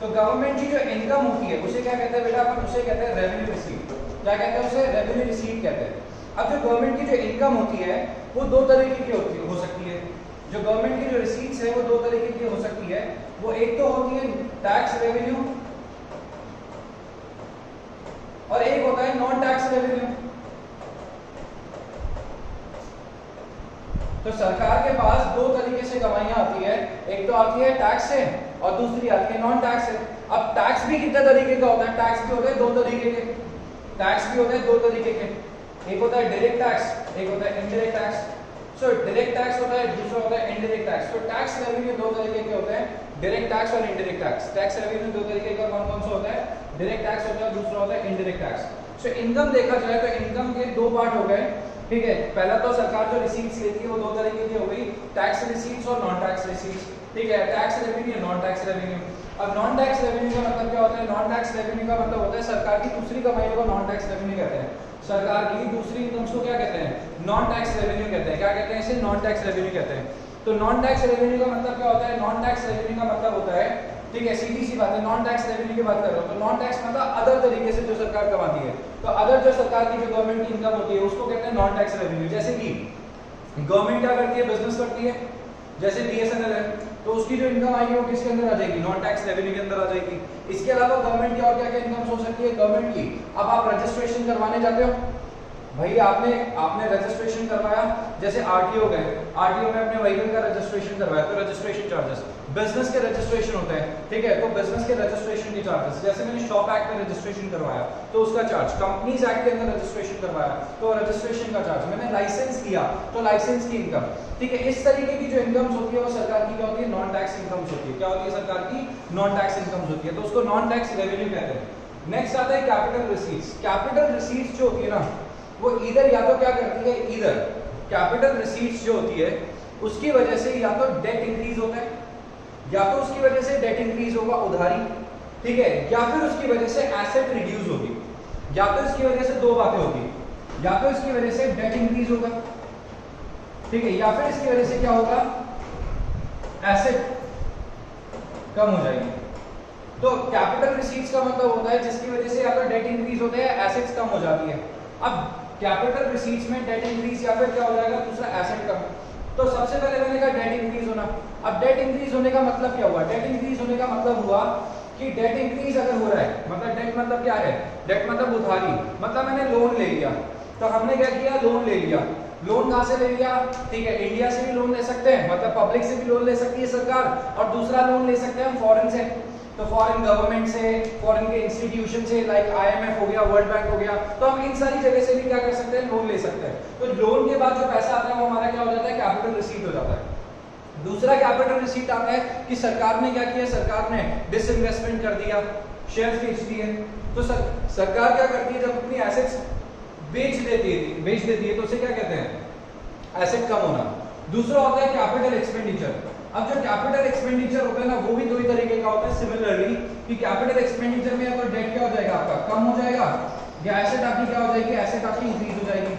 तो गवर्नमेंट की जो इनकम होती है उसे क्या कहते हैं बेटा? अपन उसे कहते हैं रेवेन्यू रिसीट। क्या कहते हैं उसे? रेवेन्यू रिसीट कहते हैं। अब जो गवर्नमेंट की जो इनकम होती है वो दो तरीके की हो सकती है। जो गवर्नमेंट की जो रिसीट्स है वो दो तरीके की हो सकती है। वो एक तो होती है टैक्स रेवेन्यू और एक होता है नॉन टैक्स रेवेन्यू। तो सरकार के पास दो तरीके से कमाइयां आती है, एक तो आती है टैक्स से और दूसरी आती है नॉन टैक्स से। अब टैक्स भी कितने तरीके का होता है? टैक्स भी होते हैं दो तरीके के। टैक्स भी होते हैं दो तरीके के, एक होता है डायरेक्ट टैक्स, एक होता है indirect tax. So direct tax होता है, दूसरा होता है इनडायरेक्ट टैक्स। तो टैक्स रेवेन्यू दो तरीके के होते हैं, डायरेक्ट टैक्स और इनडायरेक्ट टैक्स। टैक्स रेवेन्यू दो तरीके का कौन कौन सा होता है? डायरेक्ट टैक्स होता है, दूसरा होता है इनडायरेक्ट टैक्स। सो इनकम देखा जाए तो इनकम के दो पार्ट हो गए, ठीक है। पहला तो सरकार जो रिसीट्स लेती है वो दो तरीके की हो गई, टैक्स रिसीट्स और नॉन टैक्स रिसीट्स, ठीक है। Tax revenue, non tax revenue. अब नॉन टैक्स रेवेन्यू का मतलब क्या होता है? नॉन टैक्स रेवेन्यू का मतलब होता है सरकार की दूसरी कमाइयों को नॉन टैक्स रेवेन्यू कहते हैं। सरकार की दूसरी इनकम्स को क्या कहते हैं? नॉन टैक्स रेवेन्यू कहते हैं। क्या कहते हैं इसे? नॉन टैक्स रेवेन्यू कहते हैं। तो नॉन टैक्स रेवेन्यू का मतलब क्या होता है? नॉन टैक्स रेवेन्यू का मतलब होता है, ठीक है, सीधी सी बात है, नॉन टैक्स रेवेन्यू की बात कर रहा हूं। तो नॉन टैक्स मतलब अदर तरीके से जो सरकार कमाती है। तो अदर जो सरकार की जो गवर्नमेंट की इनकम होती है उसको कहते हैं नॉन टैक्स रेवेन्यू। जैसे कि गवर्नमेंट क्या करती है? बिजनेस करती है, जैसे बीएसएनएल है, तो उसकी जो इनकम आएगी वो किसके अंदर आ जाएगी? नॉन टैक्स रेवेन्यू के अंदर आ जाएगी। इसके अलावा गवर्नमेंट की और क्या क्या इनकम हो सकती है गवर्नमेंट की? अब आप रजिस्ट्रेशन करवाने जाते हो, भाई आपने रजिस्ट्रेशन करवाया, जैसे आरटीओ गए, आरटीओ में अपने व्हीकल का रजिस्ट्रेशन करवाया तो रजिस्ट्रेशन चार्जेस। बिजनेस के रजिस्ट्रेशन होते हैं, ठीक है, तो बिजनेस के रजिस्ट्रेशन के चार्जेस। जैसे मैंने शॉप एक्ट में रजिस्ट्रेशन करवाया तो उसका चार्ज, कंपनीज एक्ट के अंदर रजिस्ट्रेशन करवाया तो रजिस्ट्रेशन का चार्ज, मैंने लाइसेंस लिया तो लाइसेंस की इनकम, ठीक है। इस तरीके की जो इनकम्स होती है वो सरकार की क्या होती है? नॉन टैक्स इनकम्स होती है। क्या होती है? सरकार की नॉन टैक्स इनकम्स होती है, तो उसको नॉन टैक्स रेवेन्यू कहते हैं। नेक्स्ट आता है कैपिटल रिसीट्स। कैपिटल रिसीट्स जो होती है ना वो इधर या तो क्या करती है, इधर कैपिटल रिसीट्स जो होती है उसकी वजह से या तो डेट इंक्रीज होता है, या तो उसकी वजह से डेट इंक्रीज होगा, उधारी, ठीक है, या फिर उसकी वजह से एसेट रिड्यूस होगी, या तो इसकी वजह से दो बातें होगी, या तो इसकी वजह से डेट इंक्रीज होगा, ठीक है, या फिर इसकी वजह से क्या होगा, एसेट कम हो जाएगी। तो कैपिटल रिसीट्स का मतलब होता है जिसकी वजह से या तो डेट इंक्रीज होता है, एसेट्स कम हो जाती है। अब कैपिटल रिसीट्स में डेट इंक्रीज या फिर क्या हो जाएगा, दूसरा एसेट कम। तो सबसे पहले मैंने कहा डेट इंक्रीज होना। अब डेट इंक्रीज होने का मतलब क्या हुआ, डेट इंक्रीज होने का मतलब हुआ कि डेट इंक्रीज अगर हो रहा है, मतलब डेट मतलब क्या है, डेट मतलब उधारी, मतलब मैंने लोन ले लिया। तो हमने क्या किया, लोन ले लिया। लोन कहां से ले लिया, ठीक है, इंडिया से भी लोन ले सकते हैं, मतलब पब्लिक से भी लोन ले सकती है सरकार, और दूसरा लोन ले सकते हैं हम फॉरेन से, तो फॉरेन गवर्नमेंट से, फॉरेन के इंस्टीट्यूशन से, लाइक आईएमएफ हो गया, वर्ल्ड बैंक हो गया, तो हम इन सारी जगह से भी क्या कर सकते हैं, लोन ले सकते हैं। तो लोन के बाद जो पैसा आता है वो हमारा क्या हो जाता है, कैपिटल रिसीट हो जाता है। दूसरा कैपिटल रिसीट आता है कि सरकार ने क्या किया, सरकार ने डिसइन्वेस्टमेंट कर दिया, शेयर्स बेच दिए। तो सरकार क्या करती है, जब अपनी एसेट्स बेच देती है तो उसे क्या कहते हैं, एसेट कम होना। दूसरा होता है कैपिटल एक्सपेंडिचर। अब जो कैपिटल एक्सपेंडिचर होता है ना, वो भी दो ही तरीके का होता है सिमिलरली, कि कैपिटल एक्सपेंडिचर में या तो डेट क्या हो जाएगा आपका, कम हो जाएगा, या एसेट आपकी क्या हो जाएगी, एसेट आपकी इंक्रीज हो जाएगी।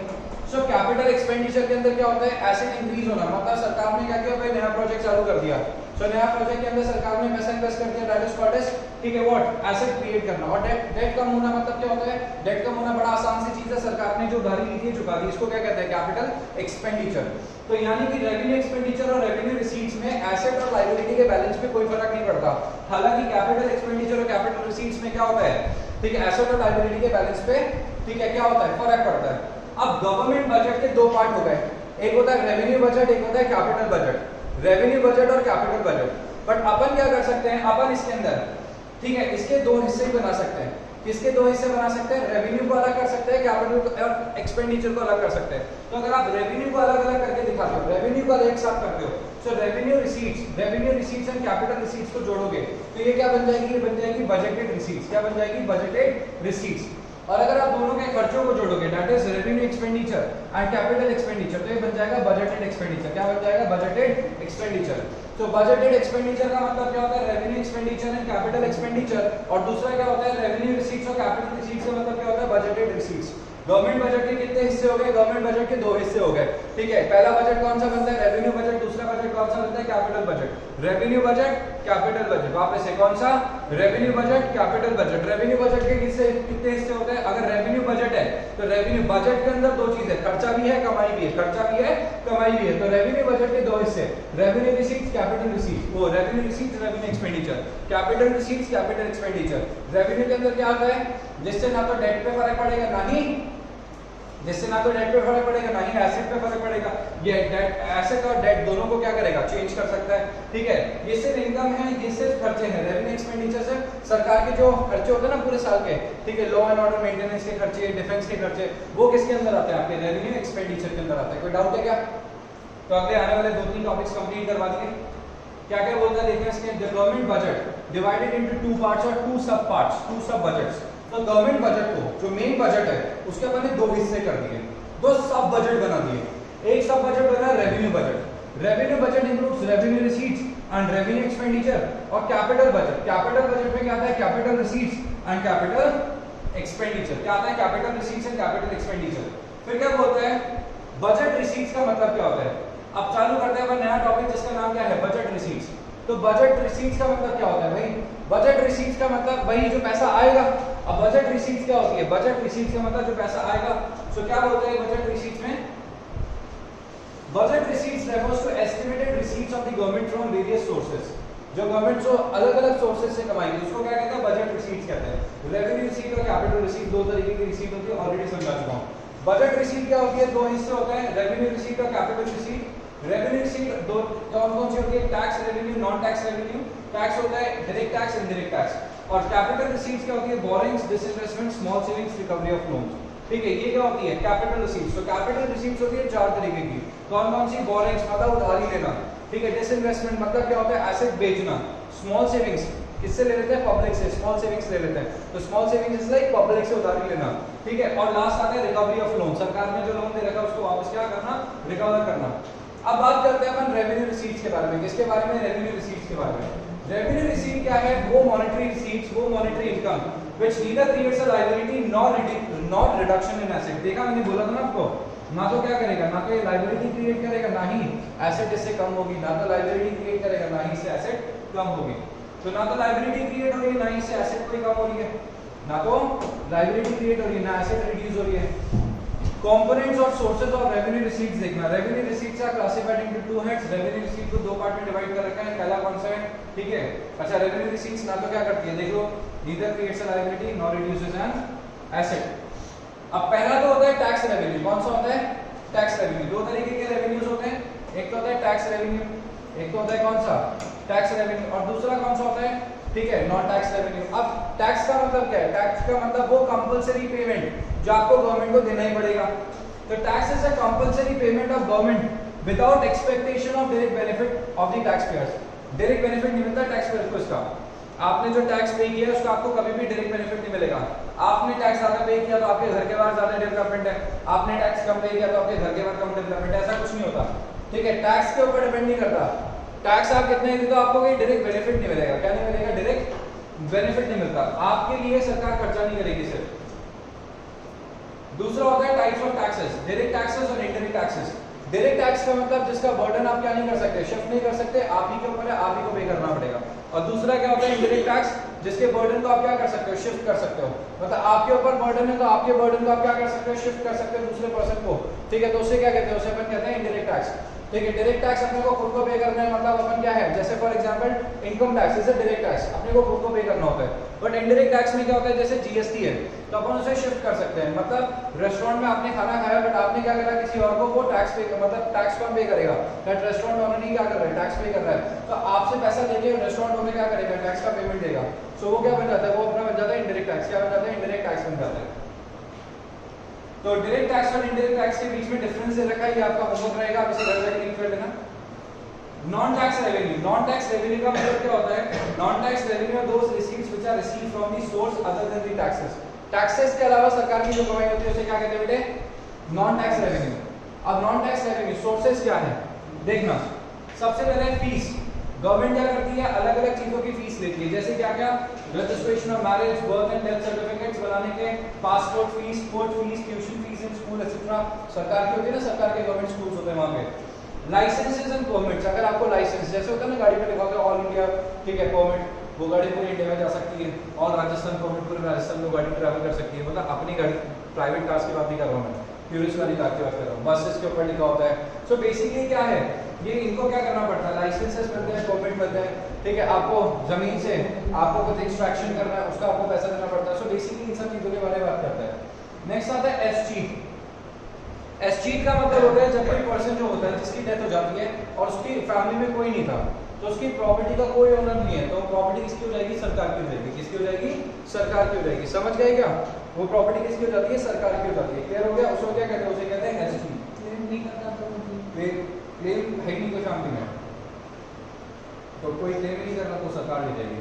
सो कैपिटल एक्सपेंडिचर के अंदर क्या होता है, एसेट इंक्रीज होना, मतलब सरकार ने क्या किया, भाई नया प्रोजेक्ट चालू कर दिया। सो नया प्रोजेक्ट के अंदर सरकार ने पैसा इन्वेस्ट कर दिया, दैट इज कॉल्ड एज, ठीक है, व्हाट, एसेट क्रिएट करना। और डेट कम होना मतलब क्या होता है, डेट कम होना बड़ा आसान सी चीज है, सरकार ने जो उधारी ली थी चुका दी, इसको क्या कहते हैं, कैपिटल एक्सपेंडिचर। तो यानी कि रेवेन्यू एक्सपेंडिचर और रेवेन्यू रिसीट्स में एसेट और लायबिलिटी के बैलेंस पे कोई फर्क नहीं पड़ता। हालांकि कैपिटल एक्सपेंडिचर और कैपिटल रिसीट्स में क्या होता है, ठीक है, एसेट और लायबिलिटी के बैलेंस पे, ठीक है, क्या होता है, फर्क पड़ता है। अब गवर्नमेंट बजट के दो पार्ट हो गए, एक होता है रेवेन्यू बजट, एक होता है कैपिटल बजट। रेवेन्यू बजट और कैपिटल बजट। बट अपन क्या कर सकते हैं, अपन इसके अंदर, ठीक है, इसके दो हिस्से बना सकते हैं। किसके दो हिस्से बना सकते हैं, रेवेन्यू को अलग कर सकते हैं, कैपिटल और एक्सपेंडिचर को अलग कर सकते हैं। तो अगर आप रेवेन्यू को अलग अलग करके दिखाते हो, रेवेन्यू को एक साथ करते हो, so revenue receipts and capital receipts को जोड़ोगे तो ये क्या बन जाएगी, ये बन जाएगी बजटेड रिसीट्स। क्या बन जाएगी, बजटेड रिसीट्स। और अगर आप दोनों के खर्चों को जोड़ोगे, that is revenue expenditure and capital expenditure, तो ये बन जाएगा बजटेड एक्सपेंडिचर। क्या बन जाएगा, बजटेड एक्सपेंडिचर। तो बजटेड एक्सपेंडिचर का मतलब क्या होता है, revenue expenditure and capital expenditure. और दूसरा क्या होता है, रेवेन्यू रिसीट्स और कैपिटल रिसीट्स का मतलब क्या होता है, बजटेड रिसीट्स। गवर्नमेंट बजट के कितने हिस्से हो गए, गवर्नमेंट बजट के दो हिस्से हो गए, ठीक है। पहला बजट कौन सा बनता है, रेवेन्यू बजट। दूसरा बजट कौन सा बनता है, capital budget. Revenue budget, capital budget. वापस से कौन सा, revenue budget, capital budget. Revenue budget के कितने हिस्से होते हैं, अगर रेवेन्यू बजट है तो रेवेन्यू बजट के अंदर दो चीजें, खर्चा भी है, कमाई भी है, खर्चा भी है, कमाई भी है। तो रेवेन्यू बजट के दो हिस्से, रेवेन्यू रिसीट्स, कैपिटल रिसीट्स। वो revenue receipts, revenue expenditure. Capital receipts, capital expenditure. Revenue के अंदर क्या आता है, जिससे ना तो डेट पे फर्क पड़ेगा, ना ही जिससे ना तो डेट पे फर्क पड़ेगा, ना ही एसेट पे फर्क पड़ेगा। ये डेट, एसेट और डेट दोनों को क्या करेगा, चेंज कर सकता है, ठीक है। ये सिर्फ इनकम है, ये सिर्फ खर्चे हैं। रेवेन्यू एक्सपेंडिचर से सरकार के जो खर्चे होते हैं ना पूरे साल के, ठीक है, लॉ एंड ऑर्डर मेंटेनेंस के खर्चे, डिफेंस के खर्चे, वो किसके अंदर आते हैं, आपके रेवेन्यू एक्सपेंडिचर के अंदर आते हैं। कोई डाउट है क्या? तो अगले आने वाले 2-3 टॉपिक्स कंप्लीट करवा दिए। क्या क्या बोलता है देखिए इसके, the government budget divided into two parts और टू सब पार्ट्स, टू सब बजट्स। तो गवर्नमेंट बजट को, जो मेन बजट है, उसके अपन ने दो हिस्से कर दिए, दो सब बजट बना दिए। एक सब बजट बना revenue budget. Revenue budget includes revenue receipts and revenue expenditure. और कैपिटल बजट, कैपिटल बजट में क्या आता है, capital receipts and capital expenditure. क्या आता है, capital receipts and capital expenditure. फिर क्या बोलते हैं, बजट रिसीट्स का मतलब क्या होता है। अब चालू करते हैं अपन नया टॉपिक जिसका नाम क्या है, बजट रिसीट्स। तो बजट रिसीट्स का मतलब क्या होता है भाई, बजट रिसीट्स का मतलब वही जो पैसा आएगा। अब बजट रिसीट्स क्या होती है, बजट रिसीट्स का मतलब जो पैसा आएगा। सो क्या बोलते हैं बजट रिसीट्स में, budget receipts refers to estimated receipts of the government from various sources. जो गवर्नमेंट जो अलग अलग सोर्सेज से कमाएगी उसको क्या कहते हैं, बजट रिसीट्स कहते हैं। रेवेन्यू रिसीट और कैपिटल रिसीट दो तरीके की रिसीट होती है, ऑलरेडी समझा चुका हूं। बजट रिसीट क्या होती है, दो हिस्से होते हैं, रेवेन्यू रिसीट और कैपिटल रिसीट। रेवेन्यू रिसीट दो कौन सी होती है, tax revenue, non tax revenue. Tax होता है डायरेक्ट टैक्स, इनडायरेक्ट टैक्स। और कैपिटल रिसीट्स क्या होती है, borings, disinvestment, small savings, recovery of loans, ठीक है। ये क्या होती है, कैपिटल रिसीट्स। तो कैपिटल रिसीट्स होती है चार तरीके की। कौन सी, बोरिंग्स मतलब उधारी लेना, ठीक है। डिसइन्वेस्टमेंट मतलब क्या होता है, एसेट बेचना। स्मॉल सेविंग्स किससे ले लेते हैं, पब्लिक से, स्मॉल सेविंग्स ले लेते हैं। तो small savings is like public से उधारी लेना, ठीक है। और लास्ट आता है रिकवरी ऑफ लोन, सरकार ने जो लोन दे रखा है उसको वापस क्या करना, रिकवर करना। अब बात करते हैं अपन रेवेन्यू रिसीट्स के बारे में। किसके बारे में, रेवेन्यू रिसीट्स के बारे में। रेवेन्यू रिसीट क्या है? वो मॉनेटरी रिसीट्स, वो monetary income which neither creates a liability nor reduction in asset। देखा मैंने बोला था ना आपको, ना तो क्या करेगा, ना तो ये लाइबिलिटी क्रिएट करेगा, ना ही एसेट इससे कम होगी, ना तो लाइबिलिटी क्रिएट करेगा, ना ही इससे एसेट कम होगी। तो ना तो लाइबिलिटी क्रिएट हो रही है, ना ही इससे एसेट कोई कम हो रही है, ना तो लाइबिलिटी क्रिएट हो रही है, ना एसेट रिड्यूस हो रही है। कंपोनेंट्स और सोर्सेज ऑफ रेवेन्यू रिसीट्स देखना। Revenue receipts are classified into two heads. Revenue receipt को दो पार्ट में डिवाइड कर रखा है। पहला कौन सा है? ठीक है, अच्छा रेवेन्यू रिसीट्स ना तो क्या करती है, देख लो, neither creates a liability nor reduces an asset. अब पहला तो होता है टैक्स रेवेन्यू। कौन सा होता है? Tax revenue. दो तरीके के रेवेन्यूज होते हैं, एक तो होता है टैक्स रेवेन्यू, एक तो होता है कौन सा? टैक्स रेवेन्यू, और दूसरा कौन सा होता है? ठीक है, नॉन टैक्स रेवेन्यू। अब टैक्स का मतलब क्या है? टैक्स का मतलब वो कंपलसरी पेमेंट जो आपको गवर्नमेंट को देना ही पड़ेगा। तो tax is a compulsory payment of government without expectation of direct benefit of the tax payers. Direct benefit नहीं मिलता टैक्स पेयर्स को इसका। आपने जो टैक्स पे किया है उसका आपको कभी भी डायरेक्ट बेनिफिट नहीं मिलेगा। आपने टैक्स ज्यादा पे किया तो आपके घर के बाहर ज्यादा डेवलपमेंट है, आपने टैक्स कम पे किया तो आपके घर के बाहर कम डेवलपमेंट है, ऐसा कुछ नहीं होता। ठीक है, टैक्स के ऊपर डिपेंड नहीं करता। टैक्स आप कितने दे तो आपको कोई डायरेक्ट बेनिफिट नहीं मिलेगा। क्या नहीं मिलेगा? डायरेक्ट बेनिफिट नहीं मिलता। आपके लिए सरकार खर्चा नहीं करेगी सिर्फ। दूसरा होता है types of taxes, direct taxes और इनडायरेक्ट टैक्सेस। डायरेक्ट टैक्स का मतलब जिसका बर्डन आप क्या नहीं कर सकते, शिफ्ट नहीं कर सकते, आप ही के ऊपर है, आप ही को पे करना पड़ेगा। और दूसरा क्या होता है? इनडायरेक्ट टैक्स, जिसके बर्डन को आप क्या कर सकते हो, शिफ्ट कर सकते हो। मतलब आपके ऊपर बर्डन है तो आपके बर्डन को आप क्या कर सकते हो, शिफ्ट कर सकते हो दूसरे पर्सन को। ठीक है, तो उसे क्या कहते हैं? उसे अपन कहते हैं इनडायरेक्ट टैक्स। ठीक है, डायरेक्ट टैक्स अपने को खुद को पे करना है, मतलब अपन क्या है, जैसे for example income tax is a direct tax, अपने को खुद को पे करना होता है। बट इनडायरेक्ट टैक्स में क्या होता है? जैसे जीएसटी है तो अपन उसे शिफ्ट कर सकते हैं। मतलब रेस्टोरेंट में आपने खाना खाया बट आपने क्या करा, किसी और को वो टैक्स पे, मतलब टैक्स कौन पे करेगा? दैट रेस्टोरेंट ओनर ही क्या कर रहा है, टैक्स पे कर रहा है। तो आपसे पैसा लेके रेस्टोरेंट ओनर क्या करेगा, टैक्स का पेमेंट देगा। सो वो क्या बन जाता है? वो अपना बन जाता है इनडायरेक्ट टैक्स। क्या बन जाता है? इनडायरेक्ट टैक्स बन जाता है। तो डायरेक्ट टैक्स और इनडायरेक्ट टैक्स के बीच में डिफरेंस दे रखा है, ये आपका होमवर्क रहेगा, आप इसे घर जाके लिख कर लेना। Non tax revenue. Non tax revenue का मतलब क्या होता है? Non tax revenue are those receipts which are received from the source other than the taxes. Taxes के अलावा सरकार की जो कमाई होती है उसे क्या कहते हैं बेटे? Non tax revenue. अब नॉन टैक्स रेवेन्यू सोर्सेस क्या है देखना। सबसे पहले फीस। गवर्नमेंट क्या करती है? अलग अलग चीजों की फीस लेती है। जैसे क्या क्या? Registration of marriage, birth and death certificates बनाने के, passport fees, court fees, tuition fees in school etcetera सरकार की होती है ना, सरकार के गवर्नमेंट स्कूल्स होते हैं वहां पे। लाइसेंसेस एंड परमिट्स, अगर आपको लाइसेंस जैसे होता है ना गाड़ी पे लिखा होता है ऑल इंडिया, ठीक है, परमिट, वो गाड़ी पूरी इंडिया में जा सकती है। और राजस्थान परमिट, पूरे राजस्थान में गाड़ी ट्रैवल कर सकती है। मतलब अपनी गाड़ी, प्राइवेट कार्स की बात नहीं कर रहा हूँ मैं, टूरिस्ट वाली कार की बात कर रहा हूँ। बसेस के ऊपर लिखा होता है। सो बेसिकली क्या है, ये इनको क्या करना पड़ता है? लाइसेंसेस मिलते हैं, परमिट मिलते हैं। ठीक है, आपको जमीन से आपको कुछ एक्सट्रैक्शन करना है, उसका आपको पैसा देना पड़ता है। सो बेसिकली इन सब चीजों के बारे में बात करता है। नेक्स्ट आता है एसचीट। एसचीट का मतलब होता है जब कोई पर्सन जो होता है जिसकी डेथ हो जाती है और उसकी फैमिली में कोई नहीं था, तो उसकी प्रॉपर्टी का कोई ओनर नहीं है, तो प्रॉपर्टी किसकी हो जाएगी? सरकार की हो जाएगी। किसकी हो जाएगी? सरकार की हो जाएगी। समझ गए क्या? वो प्रॉपर्टी किसकी हो जाती है? सरकार की हो जाती है। क्लियर हो गया? उसको क्या कहते हैं? उसे कहते हैं एसचीट। क्लेम नहीं करता तो क्लेम है नहीं कोई फैमिली में, तो कोई क्लेम नहीं कर रहा तो सरकार ले जाएगी।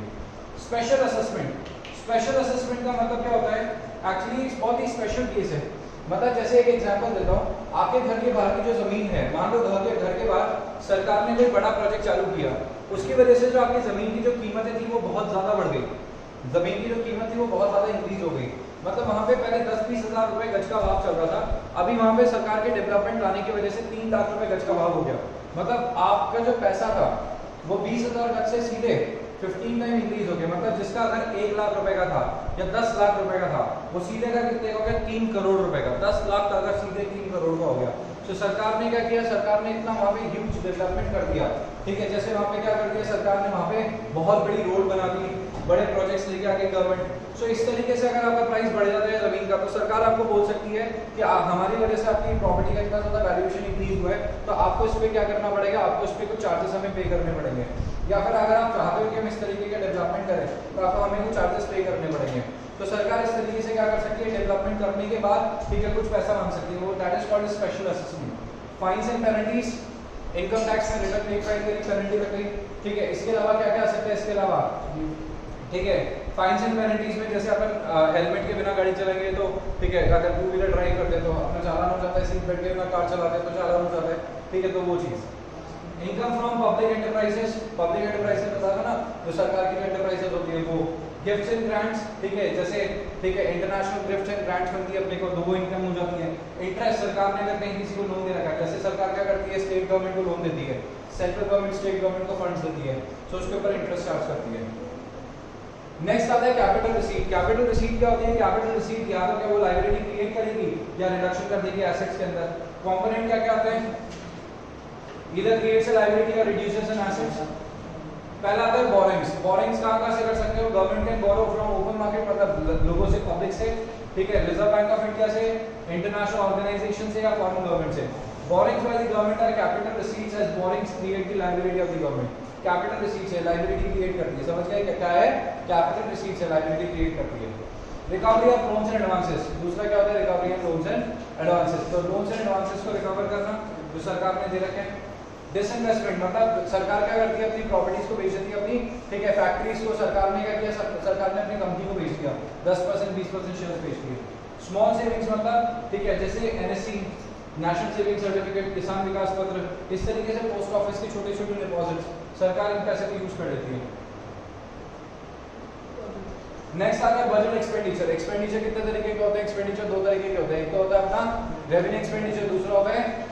Special assessment. स्पेशल असेसमेंट का मतलब क्या होता है? एक्चुअली बहुत ही स्पेशल केस है। मतलब जैसे एक एग्जांपल देता हूँ, आपके घर के बाहर की जो जमीन है, मान लो घर के बाहर सरकार ने कोई बड़ा प्रोजेक्ट चालू किया, उसकी वजह से जो आपकी जमीन की जो कीमतें थी वो बहुत ज्यादा बढ़ गई। जमीन की जो कीमत थी वो बहुत ज्यादा इंक्रीज हो गई। मतलब वहां पे पहले 10-20 हजार रुपए गज का भाव चल रहा था, अभी वहां पे सरकार के डेवलपमेंट लाने की वजह से 3 लाख रुपए गज का भाव हो गया। मतलब आपका जो पैसा था वो 20,000 गज से सीधे 15 टाइम इंक्रीज हो गया। मतलब जिसका अगर 1 लाख रुपए का था या 10 लाख रुपए का था, वो सीधे का कितने का हो गया? 3 करोड़ रुपए का। 10 लाख का अगर सीधे 3 करोड़ का हो गया। तो सरकार ने क्या किया? सरकार ने इतना वहाँ पे ह्यूज डेवलपमेंट कर दिया। ठीक है, जैसे वहाँ पे क्या कर दिया सरकार ने? वहाँ पे बहुत बड़ी रोड बना दी, बड़े प्रोजेक्ट्स लेके आके गवर्नमेंट। सो इस तरीके से अगर आपका प्राइस बढ़ जाता है जमीन का, तो सरकार आपको बोल सकती है कि हमारी वजह से आपकी प्रॉपर्टी का इतना ज्यादा वैल्यूएशन इंक्रीज हुआ है, तो आपको इस पर क्या करना पड़ेगा? आपको इस पर कुछ चार्जेस हमें पे करने पड़ेंगे। या फिर अगर आप चाहते हो कि हम इस तरीके का डेवलपमेंट करें, तो आपको हमें कुछ चार्जेस पे करने पड़ेंगे। तो सरकार इस तरीके से क्या कर सकती है? डेवलपमेंट करने के बाद ठीक है कुछ पैसा मांग सकती है, वो that is called special assessment. Fines and penalties, income tax में रिटर्न नहीं फाइल करी, पेनल्टी लग गई। ठीक है, इसके अलावा क्या क्या आ सकता है? इसके अलावा ठीक है, फाइन्स एंड पेनल्टीज में जैसे अपन हेलमेट के बिना गाड़ी चलाएंगे तो ठीक है, अगर 2 व्हीलर ड्राइव करते हैं तो अपना चालान हो जाता है, सीट बेल्ट के बिना कार चलाते हैं तो चालान हो जाता है। ठीक है, तो वो चीज़ इनकम फ्रॉम पब्लिक एंटरप्राइजेस बता ना, जो सरकार की एंटरप्राइजेस होती है वो। गिफ्ट्स एंड ग्रांट्स, ठीक है, जैसे ठीक है इंटरनेशनल गिफ्ट्स एंड ग्रांट्स बनती है अपने को, तो वो इनकम हो जाती है। इंटरेस्ट, सरकार ने अगर कहीं किसी को लोन दे रखा है, जैसे सरकार क्या करती है, स्टेट गवर्नमेंट को लोन देती है, सेंट्रल गवर्नमेंट स्टेट गवर्नमेंट को फंड्स देती है, तो उसके ऊपर इंटरेस्ट चार्ज करती है। नेक्स्ट आता है कैपिटल रिसीट। कैपिटल रिसीट क्या होती है? कैपिटल रिसीट या तो क्या वो लायबिलिटी क्रिएट करेगी या रिडक्शन कर देगी एसेट्स के अंदर। कंपोनेंट क्या क्या होते हैं? इधर क्रिएट्स अ लायबिलिटी और रिड्यूसेस एन एसेट्स। पहला आता है बोरिंग्स। बोरिंग्स कहां से कर सकते हो? Government can borrow from open market, मतलब लोगों से, पब्लिक से, ठीक है, रिजर्व बैंक ऑफ इंडिया से, इंटरनेशनल ऑर्गेनाइजेशन से या फॉरेन गवर्नमेंट से। Borrowings by the government are capital receipts as borrowings create the liability of the government. Capital receipts है, लायबिलिटी क्रिएट करती है, समझ गए क्या है? कैपिटल रिसीट्स है, लायबिलिटी क्रिएट करती है। Recovery of loans and advances, दूसरा क्या होता है? Recovery of loans and advances. तो लोन्स एंड एडवांसेस को रिकवर करना जो सरकार ने दे रखे हैं। डिसइन्वेस्टमेंट मतलब सरकार क्या करती है? अपनी प्रॉपर्टीज को बेच देती है अपनी, ठीक है, फैक्ट्रीज को सरकार ने क्या किया? सरकार ने अपनी कंपनी को बेच दिया, 10% 20% शेयर्स बेच दिए। स्मॉल सेविंग्स मतलब ठीक है, जैसे एनएससी, नेशनल सेविंग सर्टिफिकेट, किसान विकास पत्र, इस तरीके से पोस्ट ऑफिस के छोटे छोटे डिपॉजिट्स सरकार इन पैसे को यूज कर लेती है। नेक्स्ट आता है बजट एक्सपेंडिचर। एक्सपेंडिचर कितने तरीके के होते हैं? एक्सपेंडिचर दो तरीके के होते हैं, एक तो होता है अपना रेवेन्यू एक्सपेंडिचर, दूसरा होता है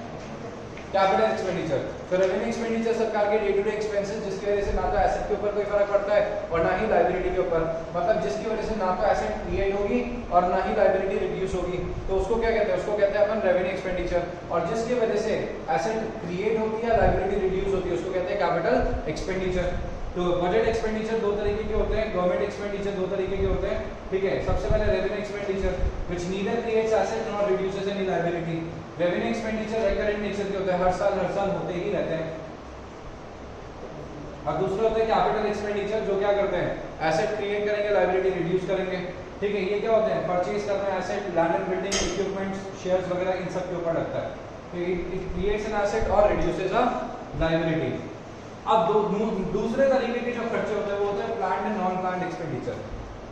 कैपिटल एक्सपेंडिचर। तो रेवेन्यू एक्सपेंडिचर सरकार के डे टू डे एक्सपेंसेस, जिसकी वजह से ना तो एसेट के ऊपर कोई फर्क पड़ता है और ना ही लायबिलिटी के ऊपर, मतलब जिसकी वजह से ना तो एसेट क्रिएट होगी और ना ही लायबिलिटी रिड्यूस होगी, तो उसको क्या कहते हैं? उसको कहते हैं अपन रेवेन्यू एक्सपेंडिचर। और जिसकी वजह से एसेट क्रिएट होती है, लायबिलिटी रिड्यूस होती है, उसको कहते हैं कैपिटल एक्सपेंडिचर। तो बजट एक्सपेंडिचर दो तरीके के होते हैं, गवर्नमेंट एक्सपेंडिचर दो तरीके के होते हैं, ठीक है। सबसे पहले revenue expenditure which neither creates asset nor reduces any liability. Revenue expenditure recurrent nature के होते हैं, हर साल होते ही रहते हैं। और दूसरा होता है कैपिटल एक्सपेंडिचर, जो क्या करते हैं? एसेट क्रिएट करेंगे, लायबिलिटी रिड्यूस करेंगे, ठीक है। ये क्या होते हैं? परचेज करना है asset, land and building, equipments, shares वगैरह, इन सब के ऊपर लगता है। तो इट क्रिएट्स एन एसेट और रिड्यूसेस अ लायबिलिटी। अब दूसरे तरीके के जो खर्चे होते हैं वो होते हैं planned and non planned expenditure.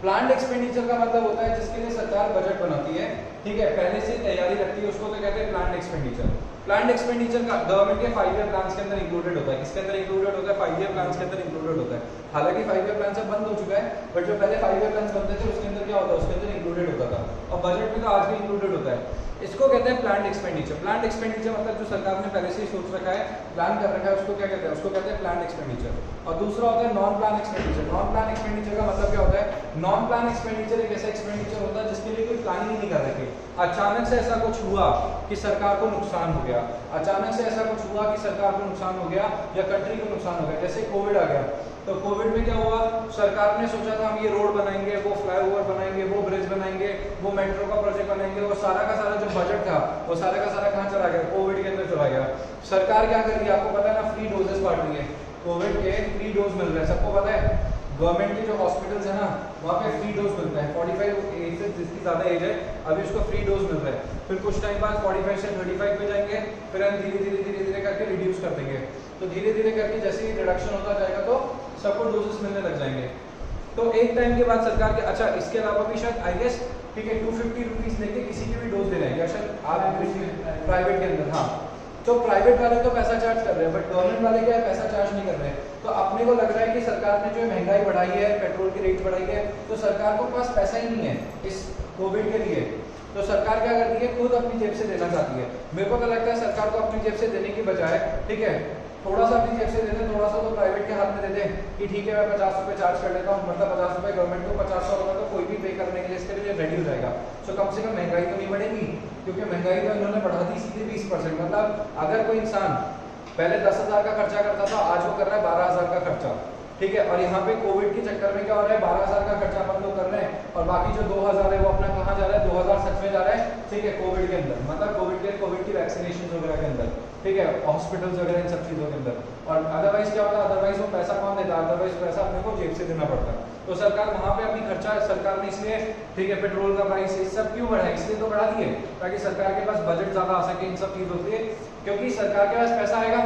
Planned expenditure का मतलब होता है जिसके लिए सरकार बजट बनाती है, ठीक है, पहले से तैयारी रखती है, उसको तो कहते हैं प्लान्ड एक्सपेंडिचर। प्लान्ड एक्सपेंडिचर का गवर्नमेंट के 5 ईयर प्लान्स के अंदर इंक्लूडेड होता है। किसके अंदर इंक्लूडेड होता है? 5 ईयर प्लान्स के अंदर इंक्लूडेड होता है। हालांकि 5 ईयर प्लान सब बंद हो चुका है, बट जो पहले 5 ईयर प्लान्स बनते थे उसके अंदर क्या होता है? उसके अंदर इंक्लूडेड होता था, और बजट में तो आज भी इंक्लूडेड होता है। इसको कहते हैं प्लान्ड एक्सपेंडिचर। प्लान्ड एक्सपेंडिचर मतलब जो सरकार ने पहले से ही सोच रखा है, प्लान कर रखा है, उसको क्या कहते हैं? उसको कहते हैं प्लान्ड एक्सपेंडिचर। और दूसरा होता है non plan expenditure. Non plan expenditure का मतलब क्या होता है? नॉन प्लान एक्सपेंडिचर एक ऐसा एक्सपेंडिचर होता है जिसके लिए कोई प्लानिंग ही नहीं कर रखी, अचानक से ऐसा कुछ हुआ कि सरकार को नुकसान हो गया, अचानक से ऐसा कुछ हुआ कि सरकार को नुकसान हो गया या कंट्री को नुकसान हो गया। जैसे कोविड आ गया, तो कोविड में क्या हुआ? सरकार ने सोचा था हम ये रोड बनाएंगे, वो फ्लाईओवर बनाएंगे, वो ब्रिज बनाएंगे, वो मेट्रो का प्रोजेक्ट बनाएंगे, और सारा का सारा जो बजट था वो सारा का सारा कहाँ चला गया? कोविड के अंदर चला गया। सरकार क्या कर रही है? आपको पता है ना, फ्री डोजेस बांट रही है, कोविड के फ्री डोज मिल रहे हैं, सबको पता है। गवर्नमेंट के जो हॉस्पिटल्स है ना, वहाँ पे फ्री डोज मिलता है। 45 एज से जिसकी ज़्यादा एज है अभी उसको फ्री डोज मिल रहा है। फिर कुछ टाइम बाद 45 से 35 पे जाएंगे, फिर हम धीरे धीरे करके रिड्यूस कर देंगे। तो धीरे धीरे करके जैसे ही रिडक्शन होता जाएगा तो सबको डोजेस मिलने लग जाएंगे। तो एक टाइम के बाद सरकार के, अच्छा इसके अलावा भी शायद आई गेस, ठीक है, 250 रुपीज़ लेके किसी की भी डोज दे रहे हैं, या शायद आप प्राइवेट के अंदर, हाँ। तो प्राइवेट वाले तो पैसा चार्ज कर रहे हैं, बट गवर्नमेंट वाले क्या है? पैसा चार्ज नहीं कर रहे हैं। तो अपने को लग रहा है कि सरकार ने जो महंगाई बढ़ाई है, पेट्रोल की रेट बढ़ाई है, तो सरकार को पास पैसा ही नहीं है इस कोविड के लिए। तो सरकार क्या करती है? खुद अपनी जेब से देना चाहती है। मेरे को तो लगता है सरकार को अपनी जेब से देने की बजाय, ठीक है, थोड़ा सा अपनी जेब से दे दें, थोड़ा सा तो प्राइवेट के हाथ में दे दें कि ठीक है मैं 50 रुपये चार्ज कर लेता हूँ, मतलब 50 रुपये गवर्नमेंट को, 50 रुपये तो कोई भी पे करने के लिए इसके लिए रेडी हो जाएगा। सो कम से कम महंगाई तो नहीं बढ़ेगी, क्योंकि महंगाई तो इन्होंने बढ़ा दी सीधे 20%। मतलब अगर कोई इंसान पहले 10,000 का खर्चा करता था, आज वो कर रहा है 12,000 का खर्चा, ठीक है। और यहाँ पे कोविड के चक्कर में क्या हो रहा है? 12,000 का खर्चा अपन लोग कर रहे हैं, और बाकी जो 2,000 है वो अपना कहाँ जा रहा है? 2,000 सच में जा रहा है, ठीक है, कोविड के अंदर, मतलब कोविड की वैक्सीनेशन वगैरह के अंदर, ठीक है, हॉस्पिटल्स वगैरह इन सब चीज़ों के अंदर। और अदरवाइज क्या होता है? अदरवाइज वो पैसा कौन देता है? अदरवाइज पैसा अपने को जेब से देना पड़ता है। तो सरकार वहाँ पे अपनी खर्चा, सरकार ने इसलिए, ठीक है, पेट्रोल का प्राइस ये सब क्यों बढ़ा? इसलिए तो बढ़ा दिए ताकि सरकार के पास बजट ज़्यादा आ सके इन सब चीज़ों के लिए, क्योंकि सरकार के पास पैसा आएगा,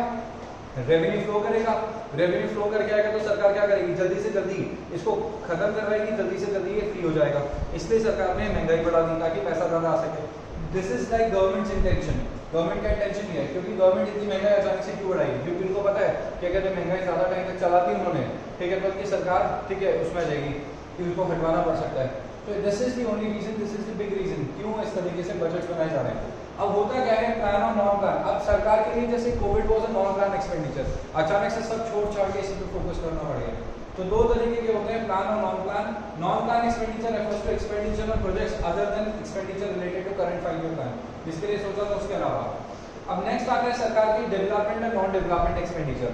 रेवेन्यू फ्लो करेगा, रेवेन्यू फ्लो करके आएगा तो सरकार क्या करेगी? जल्दी से जल्दी इसको खत्म करवाएगी, जल्दी से जल्दी ये फ्री हो जाएगा। इसलिए सरकार ने महंगाई बढ़ा दी ताकि पैसा ज़्यादा आ सके। This is like governments intention, government का इंटेंशन ये है, क्योंकि गवर्नमेंट इतनी महंगाई अचानक से क्यों बढ़ाई, क्योंकि उनको पता है कि अगर महंगाई ज्यादा टाइम तक चलाती उन्होंने, ठीक है, तो उनकी सरकार, ठीक है, उसमें जाएगी कि उसको हटवाना पड़ सकता है। तो this is the only reason, this is the big reason क्यों इस तरीके से बजट बनाए जा रहे हैं। अब होता क्या है, प्लान और नॉन प्लान। अब सरकार के लिए जैसे Covid was a non plan expenditure, अचानक से सब छोड़ छाड़ के इसी पे फोकस करना पड़ेगा। तो दो तरीके के होते हैं, प्लान और non plan. Non plan expenditure refers to expenditure on projects other than expenditure related to current 5 year plan, जिसके लिए सोचा था उसके अलावा। अब नेक्स्ट आता है सरकार की डेवलपमेंट और non development expenditure.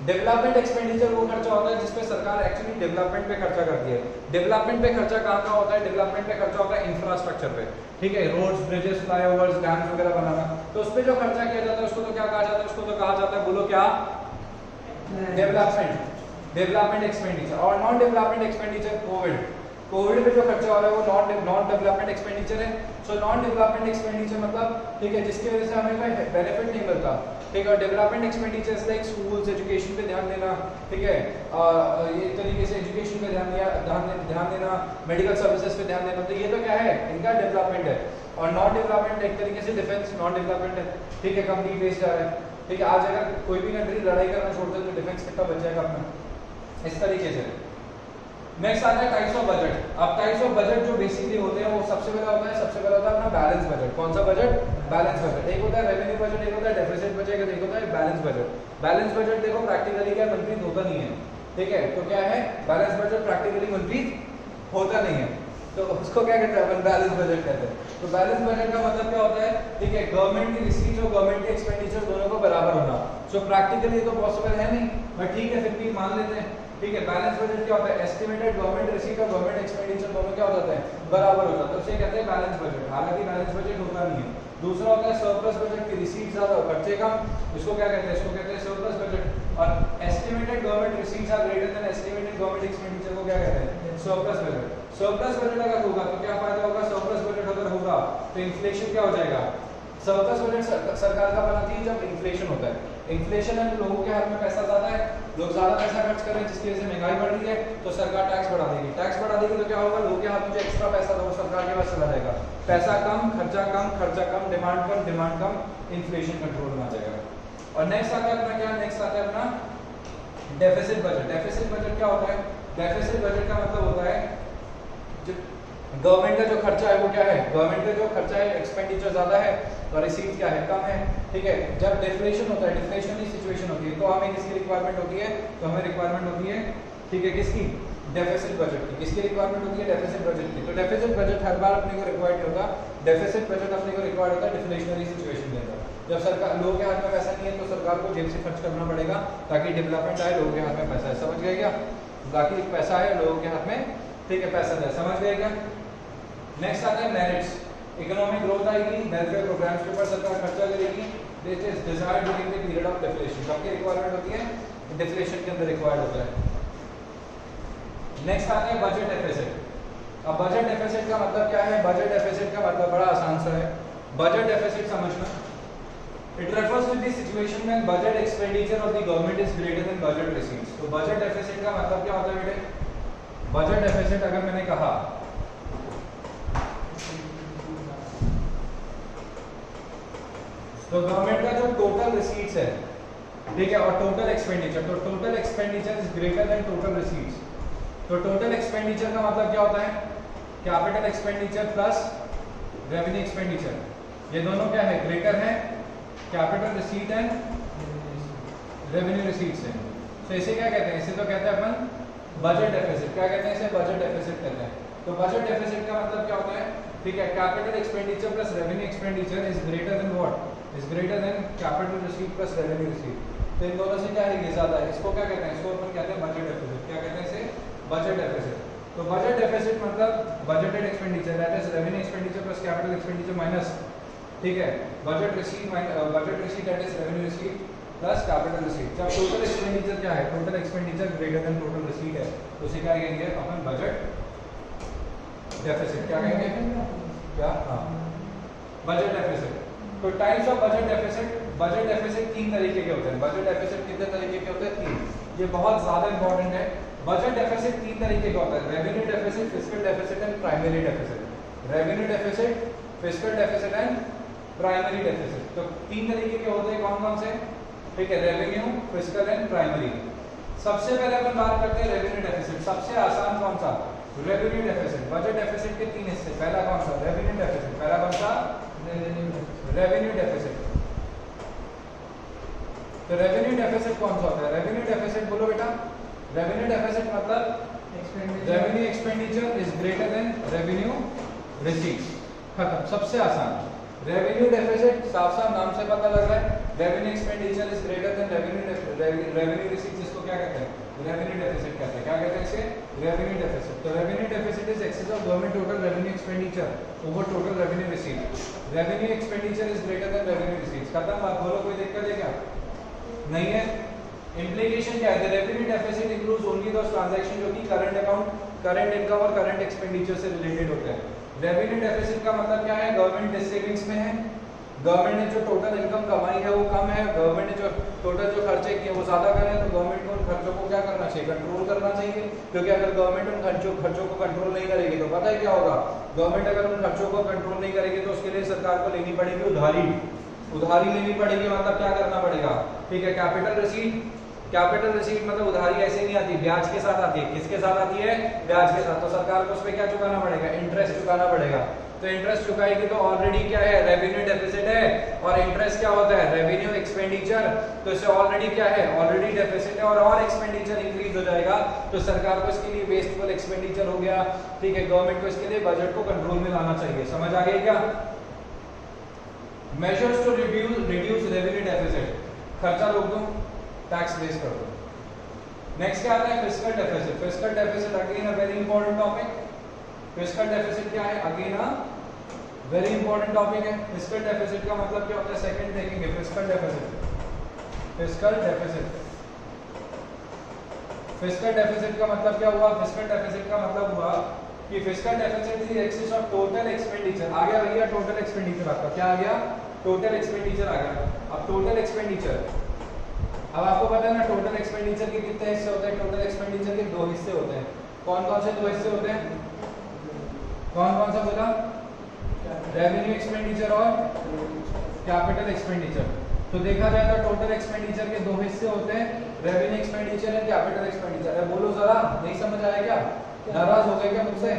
Development expenditure वो खर्चा होता है जिसपे सरकार एक्चुअली डेवलपमेंट पे खर्चा करती है। डेवलपमेंट पे खर्चा कहाँ होता है, डेवलपमेंट पे खर्चा होता है इंफ्रास्ट्रक्चर पे, ठीक है, रोड्स, ब्रिजेस, फ्लाईओवर्स, डैम्स वगैरह बनाना। तो उस पे जो खर्चा किया जाता है उसको तो क्या कहा जाता है, उसको तो कहा जाता है, बोलो क्या, डेवलपमेंट, डेवलपमेंट एक्सपेंडिचर। और नॉन डेवलपमेंट एक्सपेंडिचर, कोविड पे जो खर्चा हो रहा है वो नॉन डेवलपमेंट एक्सपेंडिचर है। सो नॉन डेवलपमेंट एक्सपेंडिचर मतलब, ठीक है, जिसकी वजह से हमें कोई बेनिफिट नहीं मिलता, ठीक है। Development expenditures like schools, education पे ध्यान देना, ठीक है, ये तरीके से एजुकेशन पे ध्यान देना, मेडिकल सर्विसेज पे ध्यान देना, तो ये तो क्या है, इनका डेवलपमेंट है। और नॉन डेवलपमेंट एक तरीके से डिफेंस नॉन डेवलपमेंट है, ठीक है, कंपनी बेस्ड जा रहा है, ठीक है। आज अगर कोई भी कंट्री लड़ाई करना छोड़ दे तो डिफेंस कितना बच जाएगा अपना, इस तरीके से। नेक्स्ट आता है टाइप्स ऑफ बजट। अब टाइप्स ऑफ बजट जो बेसिकली होते हैं वो सबसे पहला होता है अपना बैलेंस बजट। कौन सा बजट, बैलेंस बजट। एक होता है रेवेन्यू बजट, एक होता है डेफिसिट बजट, एक होता है बैलेंस बजट। बैलेंस बजट देखो प्रैक्टिकली क्या मंथली होता नहीं है, ठीक है, तो क्या है, बैलेंस बजट प्रैक्टिकली मंथली होता नहीं है, तो उसको क्या कहते हैं अपन, बैलेंस बजट कहते हैं। तो बैलेंस बजट का मतलब क्या होता है, ठीक है, गवर्नमेंट की रिसीट्स और गवर्नमेंट के एक्सपेंडिचर दोनों को बराबर होना। सो प्रैक्टिकली तो पॉसिबल है नहीं, बट ठीक है, फिर भी मान लेते हैं, ठीक है। बैलेंस बजट क्या होता है, एस्टिमेटेड गवर्नमेंट रिसीट और गवर्नमेंट एक्सपेंडिचर दोनों क्या हो जाते हैं, बराबर हो जाते हैं, उसे कहते हैं बैलेंस बजट। हालांकि बैलेंस बजट होता नहीं है। दूसरा होता है सरप्लस बजट, की रिसीट ज्यादा और खर्चे कम, इसको क्या कहते हैं, इसको कहते हैं सरप्लस बजट। और estimated government receipts are greater than estimated government expenditure को क्या कहते हैं, सरप्लस बजट। सरप्लस बजट अगर होगा तो क्या फायदा होगा, सरप्लस बजट अगर होगा तो इन्फ्लेशन क्या हो जाएगा। सरप्लस बजट सरकार का बनाती है जब इन्फ्लेशन होता है, इन्फ्लेशन है तो लोगों के हाथ में पैसा ज्यादा है, लोग ज्यादा पैसा खर्च कर रहे हैं, जिसकी वजह से महंगाई बढ़ रही है, तो सरकार टैक्स बढ़ा देगी। टैक्स बढ़ा देगी तो क्या होगा, लोगों के हाथ में जो एक्स्ट्रा पैसा था वो सरकार के पास चला जाएगा। पैसा कम, खर्चा कम, डिमांड कम, इन्फ्लेशन कंट्रोल में आ जाएगा। और नेक्स्ट आता है अपना क्या, नेक्स्ट आता है अपना डेफिसिट बजट। डेफिसिट बजट क्या होता है, डेफिसिट बजट का मतलब होता है गवर्नमेंट का जो खर्चा है वो क्या है, गवर्नमेंट का जो खर्चा है एक्सपेंडिचर ज्यादा है और रिसीट क्या है, कम है, ठीक है। जब डिफ्लेशन होता है, डिफ्लेशनरी सिचुएशन होती है, तो हमें किसकी रिक्वायरमेंट होती है, तो हमें रिक्वायरमेंट होती है, ठीक है, किसकी, डेफिसिट बजट की। किसकी रिक्वायरमेंट होती है, डेफिसिट बजट की। तो डेफिसिट बजट हर बार अपने को रिक्वायर्ड होता है, डेफिसिट बजट अपने को रिक्वायर्ड होता है डिफ्लेशनरी सिचुएशन के अंदर। जब सरकार, लोगों के हाथ में पैसा नहीं है तो सरकार को जेब से खर्च करना पड़ेगा ताकि डेवलपमेंट आए, लोगों के हाथ में पैसा है, समझ गए क्या, ताकि पैसा है लोगों के हाथ में, ठीक है, पैसा है, समझ गए क्या। नेक्स्ट आता है मेरिट्स। इकोनॉमिक ग्रोथ आएगी, वेलफेयर प्रोग्राम्स के ऊपर सरकार खर्चा करेगी, this is desired during the period of deflation. सबकी रिक्वायरमेंट होती है, डिफ्लेशन के अंदर रिक्वायर्ड होता है। नेक्स्ट आता है बजट डेफिसिट। अब बजट डेफिसिट का मतलब क्या है, बजट डेफिसिट का मतलब बड़ा आसान सा है। बजट डेफिसिट समझना, it refers to the situation when budget expenditure of the government is greater than budget receipts. तो बजट डेफिसिट का मतलब क्या होता है बेटे, बजट डेफिसिट अगर मैंने कहा तो गवर्नमेंट का जो टोटल रिसीट्स है, ठीक है, और टोटल एक्सपेंडिचर, तो total expenditure is greater then total receipts. तो टोटल एक्सपेंडिचर का मतलब क्या होता है, capital expenditure plus revenue expenditure, ये दोनों क्या है, ग्रेटर है capital receipt and revenue receipt से। तो इसे क्या कहते हैं, इसे तो कहते हैं अपन बजट डेफिसिट। क्या कहते हैं इसे, बजट डेफिसिट कहते हैं। तो बजट डेफिसिट का मतलब क्या होता है, ठीक है, capital expenditure plus revenue expenditure is greater then what, is greater then capital receipt plus revenue receipt. तो इन दोनों से क्या है, ये ज्यादा है, इसको क्या कहते हैं, इसको अपन कहते हैं बजट डेफिसिट। क्या कहते हैं इसे, बजट डेफिसिट। तो बजट डेफिसिट मतलब budgeted expenditure that is revenue expenditure plus capital expenditure minus, ठीक है, budget receipt that is revenue receipt plus capital receipt. जब टोटल एक्सपेंडिचर क्या है, total expenditure greater than total receipt है, तो उसे क्या कहेंगे अपन, बजट डेफिसिट। क्या कहेंगे, क्या, हाँ, बजट डेफिसिट। तो types of budget deficit, budget deficit तीन तरीके के होते हैं। बजट डेफिसिट कितने तरीके के होते हैं, तीन। ये बहुत ज्यादा इंपॉर्टेंट है। बजट डेफिसिट तीन तरीके का होता है, revenue deficit, fiscal deficit and primary deficit. Revenue deficit, fiscal deficit and primary deficit. तो तीन तरीके के होते हैं, कौन कौन से? ठीक है, रेवेन्यू, फिस्कल एंड प्राइमरी। सबसे पहले अपन बात करते हैं रेवेन्यू डेफिसिट। सबसे आसान कौन सा? Revenue deficit. बजट डेफिसिट के तीन हिस्से, पहला कौन सा? Revenue deficit. पहला कौन सा? Revenue deficit. तो रेवेन्यू डेफिसिट कौन सा होता है? रेवेन्यू डेफिसिट बोलो बेटा। रेवेन्यू डेफिसिट मतलब revenue expenditure is greater than revenue receipts. खत्म, सबसे आसान। रेवेन्यू डेफिसिट साफ साफ नाम से पता लग रहा है, revenue expenditure is greater than revenue receipts. इसको क्या कहते हैं? रेवेन्यू डेफिसिट कहते हैं। क्या कहते हैं इसे? Revenue deficit. तो revenue deficit is excess of government total revenue expenditure over total revenue receipt. Revenue expenditure is greater than revenue receipts. खत्म बात, बोलो कोई दिक्कत है क्या? नहीं है। इंप्लीकेशन क्या है? रेवेन्यू डेफिसिट इंक्लूड्स ओनली दोस ट्रांजैक्शन जो कि करंट अकाउंट, करंट इनकम और करंट एक्सपेंडिचर से रिलेटेड होते हैं। रेवेन्यू डेफिसिट का मतलब क्या है? गवर्नमेंट सेविंग्स में है, गवर्नमेंट ने जो टोटल इनकम कमाई है वो कम है, गवर्नमेंट ने जो टोटल जो खर्चे किए वो ज्यादा करे, तो गवर्नमेंट को उन खर्चों को क्या करना चाहिए? कंट्रोल करना चाहिए। क्योंकि अगर गवर्नमेंट उन खर्चों को कंट्रोल नहीं करेगी तो पता है क्या होगा? गवर्नमेंट अगर उन खर्चों को कंट्रोल नहीं करेगी तो उसके लिए सरकार को लेनी पड़ेगी उधारी। उधारी लेनी पड़ेगी मतलब क्या करना पड़ेगा? ठीक है, कैपिटल रिसीट। कैपिटल रिसीट मतलब उधारी ऐसे नहीं आती, ब्याज के साथ आती है। किसके साथ आती है? ब्याज के साथ। तो सरकार को उस पर क्या चुकाना पड़ेगा? इंटरेस्ट चुकाना पड़ेगा। तो इंटरेस्ट चुकाएगी तो ऑलरेडी क्या है? रेवेन्यू डेफिसिट है। और इंटरेस्ट क्या होता है? Revenue expenditure. तो इससे ऑलरेडी क्या है? ऑलरेडी डेफिसिट है और एक्सपेंडिचर इंक्रीज हो जाएगा तो सरकार को इसके लिए वेस्टफुल एक्सपेंडिचर हो गया। ठीक है, गवर्नमेंट को इसके लिए बजट को कंट्रोल में लाना चाहिए। समझ आ गई क्या? Measures to reduce revenue deficit. खर्चा रोक दो, टैक्स रेज कर दो। नेक्स्ट क्या आता है? Fiscal deficit. Fiscal deficit again a very important topic. Fiscal deficit क्या है? Again a very important topic है। फिस्कल डेफिसिट का मतलब क्या होता है? सेकंड देखेंगे। Fiscal deficit, fiscal deficit. Fiscal deficit का मतलब क्या हुआ? फिस्कल डेफिसिट का मतलब हुआ कि fiscal deficit is excess of total expenditure. आ गया भैया टोटल एक्सपेंडिचर आपका। क्या आ गया? टोटल एक्सपेंडिचर आ गया। अब टोटल एक्सपेंडिचर, अब आपको पता है ना टोटल एक्सपेंडिचर के कितने हिस्से होते हैं? टोटल एक्सपेंडिचर के दो हिस्से होते हैं। कौन कौन से दो हिस्से होते हैं? कौन कौन सा बोला? रेवेन्यू एक्सपेंडिचर और कैपिटल एक्सपेंडिचर। तो देखा जाए तो टोटल एक्सपेंडिचर के दो हिस्से होते हैं, revenue expenditure and capital expenditure. है बोलो जरा, नहीं समझ आया क्या? नाराज हो गए क्या मुझसे?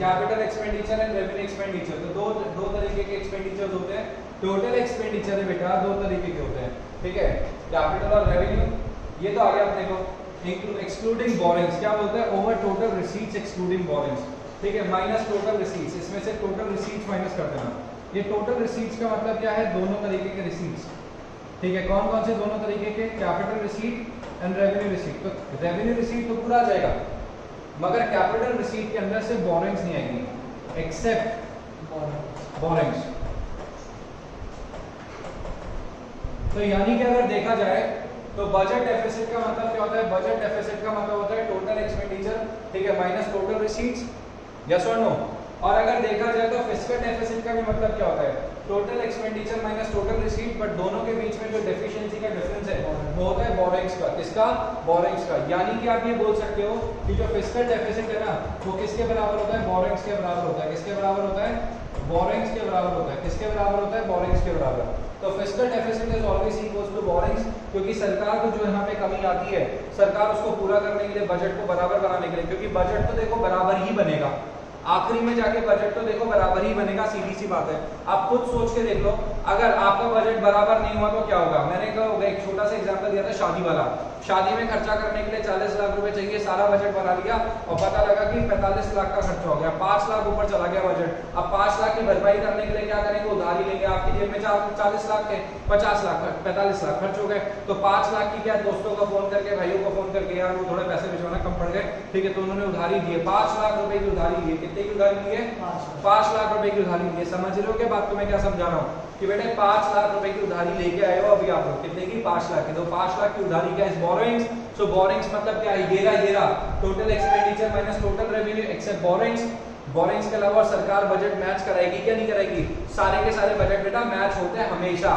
Capital expenditure and revenue expenditure. तो दो तरीके के एक्सपेंडिचर्स होते हैं। टोटल एक्सपेंडिचर है बेटा दो तरीके के होते हैं, ठीक है, कैपिटल और रेवेन्यू। ये तो आ गया अपने को। एक्सक्लूडिंग बोरिंग्स क्या बोलते हैं? Over total receipts excluding borings, ठीक है, माइनस टोटल रिसीट्स। इसमें से टोटल रिसीट्स माइनस कर देना। ये टोटल रिसीट्स का मतलब क्या है? दोनों तरीके के रिसीट्स, ठीक है। कौन कौन से दोनों तरीके के? Capital receipt and revenue receipt. तो रेवेन्यू रिसीट तो पूरा आ जाएगा, मगर कैपिटल रिसीट के अंदर से बोरिंग्स नहीं आएगी, एक्सेप्ट बोरिंग्स। तो यानी कि अगर देखा जाए तो बजट डेफिसिट का मतलब क्या होता है? बजट डेफिसिट का मतलब होता है टोटल एक्सपेंडिचर, ठीक है, माइनस टोटल रिसीट्स, यस और नो। और अगर देखा जाए तो फिस्कल डेफिसिट का भी मतलब क्या होता है? Total expenditure minus total receipt, but दोनों के बीच में जो डेफिशिएंसी का डिफरेंस है वो होता है बोरिंग्स का। किसका? बोरिंग्स का। यानी कि आप ये बोल सकते हो कि जो फिस्कल डेफिसिट है ना वो किसके बराबर होता है? बोरिंग्स के बराबर होता है। किसके बराबर होता है? बोरिंग्स के बराबर होता है। किसके बराबर होता है? बोरिंग्स के बराबर। तो fiscal deficit is always equals to borrowings, क्योंकि सरकार को जो यहाँ पे कमी आती है सरकार उसको पूरा करने के लिए, बजट को बराबर बनाने के लिए, क्योंकि बजट तो देखो बराबर ही बनेगा, आखिरी में जाके बजट तो देखो बराबर ही बनेगा, सीधी सी बात है। आप खुद सोच के देख लो, अगर आपका बजट बराबर नहीं हुआ तो क्या होगा? मैंने एक छोटा सा एग्जांपल दिया था शादी वाला। शादी में खर्चा करने के लिए 40 लाख रुपए चाहिए, सारा बजट बना लिया और पता लगा कि 45 लाख का खर्चा हो गया, 5 लाख ऊपर चला गया बजट। अब 5 लाख की भरपाई करने के लिए क्या करेंगे? उधारी लेंगे। आपकी जेब में 40 लाख थे, 50 लाख 45 लाख खर्च हो गए, तो 5 लाख की क्या दोस्तों को फोन करके, भाइयों को फोन करके, यार वो थोड़े पैसे भिजवाना कम पड़ गए, ठीक है, तो उन्होंने उधारी दिए, 5 लाख रुपए की उधारी ली। कितने की उधारी ली है? 5 लाख रुपए की उधारी ली। समझ रहे हो क्या बात को मैं क्या समझा रहा हूँ? कि बेटे 5 लाख रुपए की उधारी लेके आए हो अभी आप लोग, कितने की? 5 लाख की। तो 5 लाख की उधारी क्या है? बोरिंग्स। सो बोरिंग्स मतलब क्या है? ये रहा total expenditure minus total revenue except borrowings. Borrowings के अलावा सरकार बजट मैच कराएगी क्या नहीं कराएगी? सारे के सारे बजट बेटा मैच होते हैं हमेशा।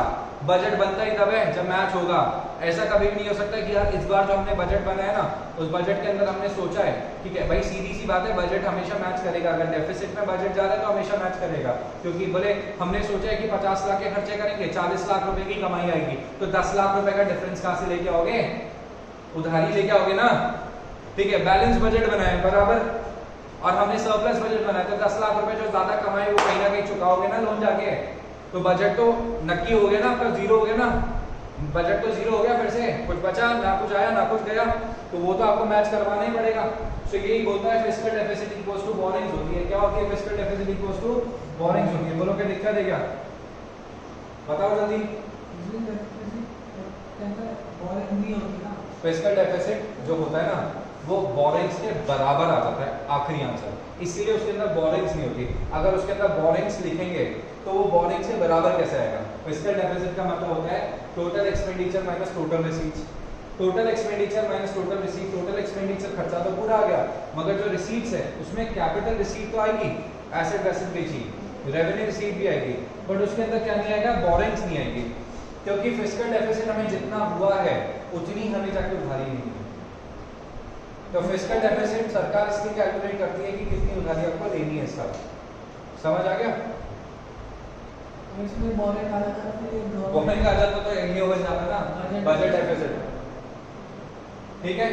बजट बनता ही तब है जब मैच होगा। ऐसा कभी भी नहीं हो सकता कि यार इस बार जो हमने बजट बनाया ना, उस बजट के अंदर हमने सोचा है, ठीक है भाई, सीधी सी बात है, बजट हमेशा मैच करेगा। अगर डेफिसिट में बजट जा रहा है तो हमेशा मैच करेगा, क्योंकि बोले हमने सोचा है कि 50 लाख के खर्चे करेंगे, 40 लाख रुपए की कमाई आएगी, तो 10 लाख रुपए का डिफरेंस कहां से लेके आओगे? उधारी लेके आओगे ना, ठीक है। बैलेंस बजट बनाए बराबर, और हमने सरप्लस बजट बनाया, तो 10 लाख रुपए जो ज्यादा कमाए वो कहीं ना कहीं चुकाओगे ना लोन जाके, तो बजट तो नक्की हो गया ना आपका, जीरो हो गया ना, बजट तो जीरो हो गया, फिर से कुछ बचा ना, कुछ आया ना कुछ गया, तो वो तो आपको मैच करवाना ही पड़ेगा। तो यही बोलता है fiscal deficit equals to borrowings होती है। क्या होती है? Fiscal deficit equals to borrowings होती है। बोलो क्या दिक्कत है क्या? बताओ जल्दी। फिस्कल डेफिसिट जो होता है ना, वो बोरिंग्स के बराबर आ जाता है, आखिरी आंसर, इसीलिए उसके अंदर बोरिंग्स नहीं होती। अगर उसके अंदर बोरिंग्स लिखेंगे तो वो बोरिंग्स के बराबर कैसे आएगा? फिस्कल डेफिसिट का मतलब होता है total expenditure minus total receipts. Total expenditure minus total receipt, total expenditure खर्चा तो पूरा आ गया, मगर जो रिसीट्स है उसमें कैपिटल रिसीट तो आएगी, एसेट वैसेट बेची, रेवेन्यू रिसीट भी आएगी, बट उसके अंदर क्या नहीं आएगा? बोरिंग्स नहीं आएगी, क्योंकि फिस्कल डेफिसिट हमें जितना हुआ है उतनी हमें जाके उधारी नहीं है। तो फिस्कल डेफिसिट सरकार इसलिए कैलकुलेट करती है कि कितनी उधारी आपको लेनी है इसका। समझ आ गया? इसमें बोरिंग आ जाता है, बोरिंग आ जाता तो ये हो जाता ना बजट डेफिसिट, ठीक है।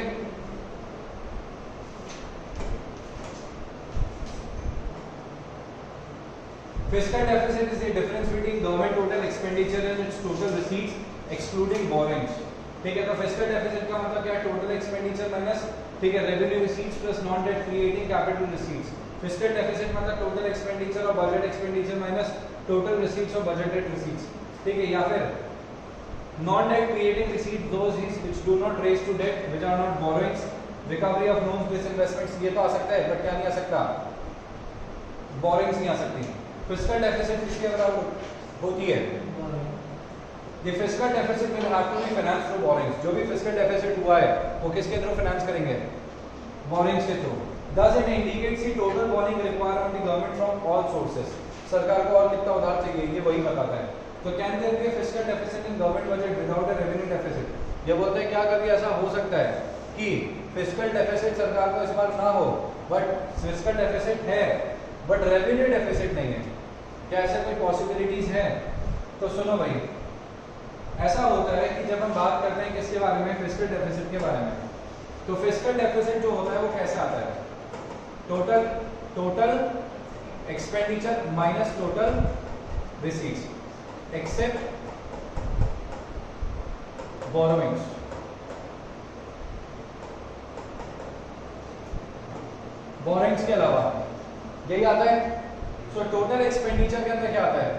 Fiscal deficit is the difference between government total expenditure and it's total receipts excluding borings, ठीक है। तो फिस्कल डेफिसिट का मतलब क्या है? टोटल एक्सपेंडिचर माइनस, ठीक है, revenue receipts plus non debt creating capital receipts. Fiscal deficit मतलब टोटल एक्सपेंडिचर और budget expenditure minus total receipts और बजटेड रिसीट्स, ठीक है। या फिर non debt creating receipt those which do not raise to debt which are not borrowings, recovery of loans disinvestments, ये तो आ सकता है, बट क्या नहीं आ सकता? बोरिंग्स नहीं आ सकती। फिस्कल डेफिसिट किसके बराबर होती है? The fiscal deficit will have to be financed through borrowings. जो भी fiscal deficit हुआ है वो किसके थ्रू फाइनेंस करेंगे? Borrowings के through. Thus it indicates the total borrowing required on the government from all sources. सरकार को और कितना उधार चाहिए ये वही बताता है। तो can there be a fiscal deficit in government budget without a revenue deficit? ये बोलते हैं क्या कभी ऐसा हो सकता है कि fiscal deficit सरकार को इस बार ना हो, but fiscal deficit है, but revenue deficit नहीं है? क्या ऐसे कोई possibilities है? तो सुनो भाई, ऐसा होता है कि जब हम बात करते हैं किसके बारे में? फिस्कल डेफिसिट के बारे में। तो फिस्कल डेफिसिट जो होता है वो कैसे आता है? Total expenditure minus total receipts except borrowings. Borrowings के अलावा यही आता है। सो टोटल एक्सपेंडिचर के अंदर क्या आता है?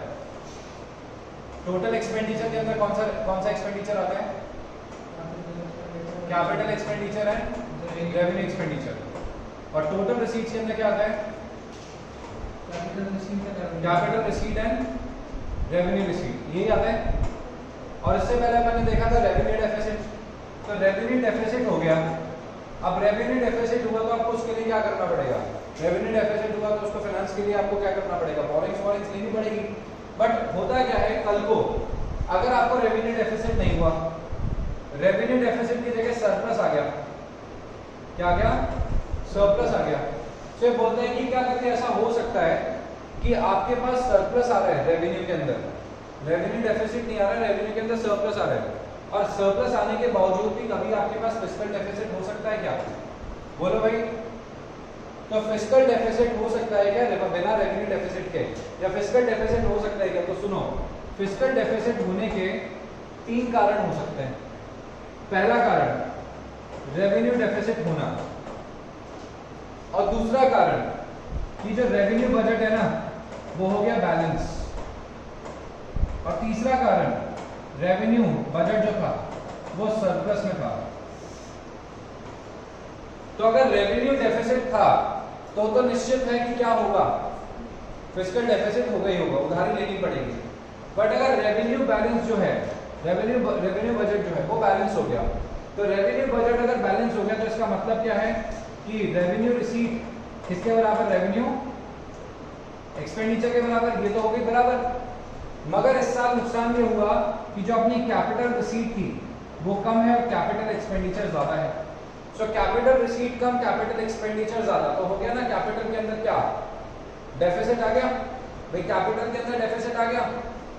टोटल एक्सपेंडिचर के अंदर कौन सा एक्सपेंडिचर आता है? कैपिटल एक्सपेंडिचर है, रेवेन्यू एक्सपेंडिचर। और टोटल रिसीट्स के अंदर क्या आता है? Capital receipt and revenue receipt, यही आता है। और इससे पहले मैंने देखा था रेवेन्यू डेफिसिट। तो रेवेन्यू डेफिसिट हो गया। अब रेवेन्यू डेफिसिट हुआ तो आपको उसके लिए क्या करना पड़ेगा? रेवेन्यू डेफिसिट हुआ तो उसको फाइनेंस के लिए आपको क्या करना पड़ेगा? बोरिंग्स लेनी पड़ेगी। बट होता क्या है, कल को अगर आपको रेवेन्यू डेफिसिट नहीं हुआ, रेवेन्यू डेफिसिट की जगह सरप्लस आ गया, क्या आ गया? सरप्लस आ गया। तो ये बोलते हैं कि क्या करके ऐसा हो सकता है कि आपके पास सरप्लस आ रहा है रेवेन्यू के अंदर, रेवेन्यू डेफिसिट नहीं आ रहा है, रेवेन्यू के अंदर सरप्लस आ रहा है, और सरप्लस आने के बावजूद भी कभी आपके पास फिस्कल डेफिसिट हो सकता है क्या? बोलो भाई। तो फिस्कल डेफिसिट हो सकता है क्या बिना रेवेन्यू डेफिसिट के, या फिस्कल डेफिसिट हो सकता है क्या? तो सुनो, फिस्कल डेफिसिट होने के 3 कारण हो सकते हैं। पहला कारण रेवेन्यू डेफिसिट होना, और दूसरा कारण कि जो रेवेन्यू बजट है ना वो हो गया बैलेंस, और तीसरा कारण रेवेन्यू बजट जो था वो सरप्लस में था। तो अगर रेवेन्यू डेफिसिट था तो निश्चित है कि क्या होगा? फिस्कल डेफिसिट होगा ही होगा, उधारी लेनी पड़ेगी। बट अगर रेवेन्यू बैलेंस जो है, रेवेन्यू बजट जो है वो बैलेंस हो गया, तो रेवेन्यू बजट अगर बैलेंस हो गया तो इसका मतलब क्या है कि रेवेन्यू रिसीट किसके बराबर? रेवेन्यू एक्सपेंडिचर के बराबर, ये तो हो गई बराबर। मगर इस साल नुकसान ये हुआ कि जो अपनी कैपिटल रिसीट थी वो कम है और कैपिटल एक्सपेंडिचर ज्यादा है। सो कैपिटल रिसीट कम, कैपिटल एक्सपेंडिचर ज्यादा, तो हो गया ना कैपिटल के अंदर क्या डेफिसिट आ गया भाई, कैपिटल के अंदर डेफिसिट आ गया।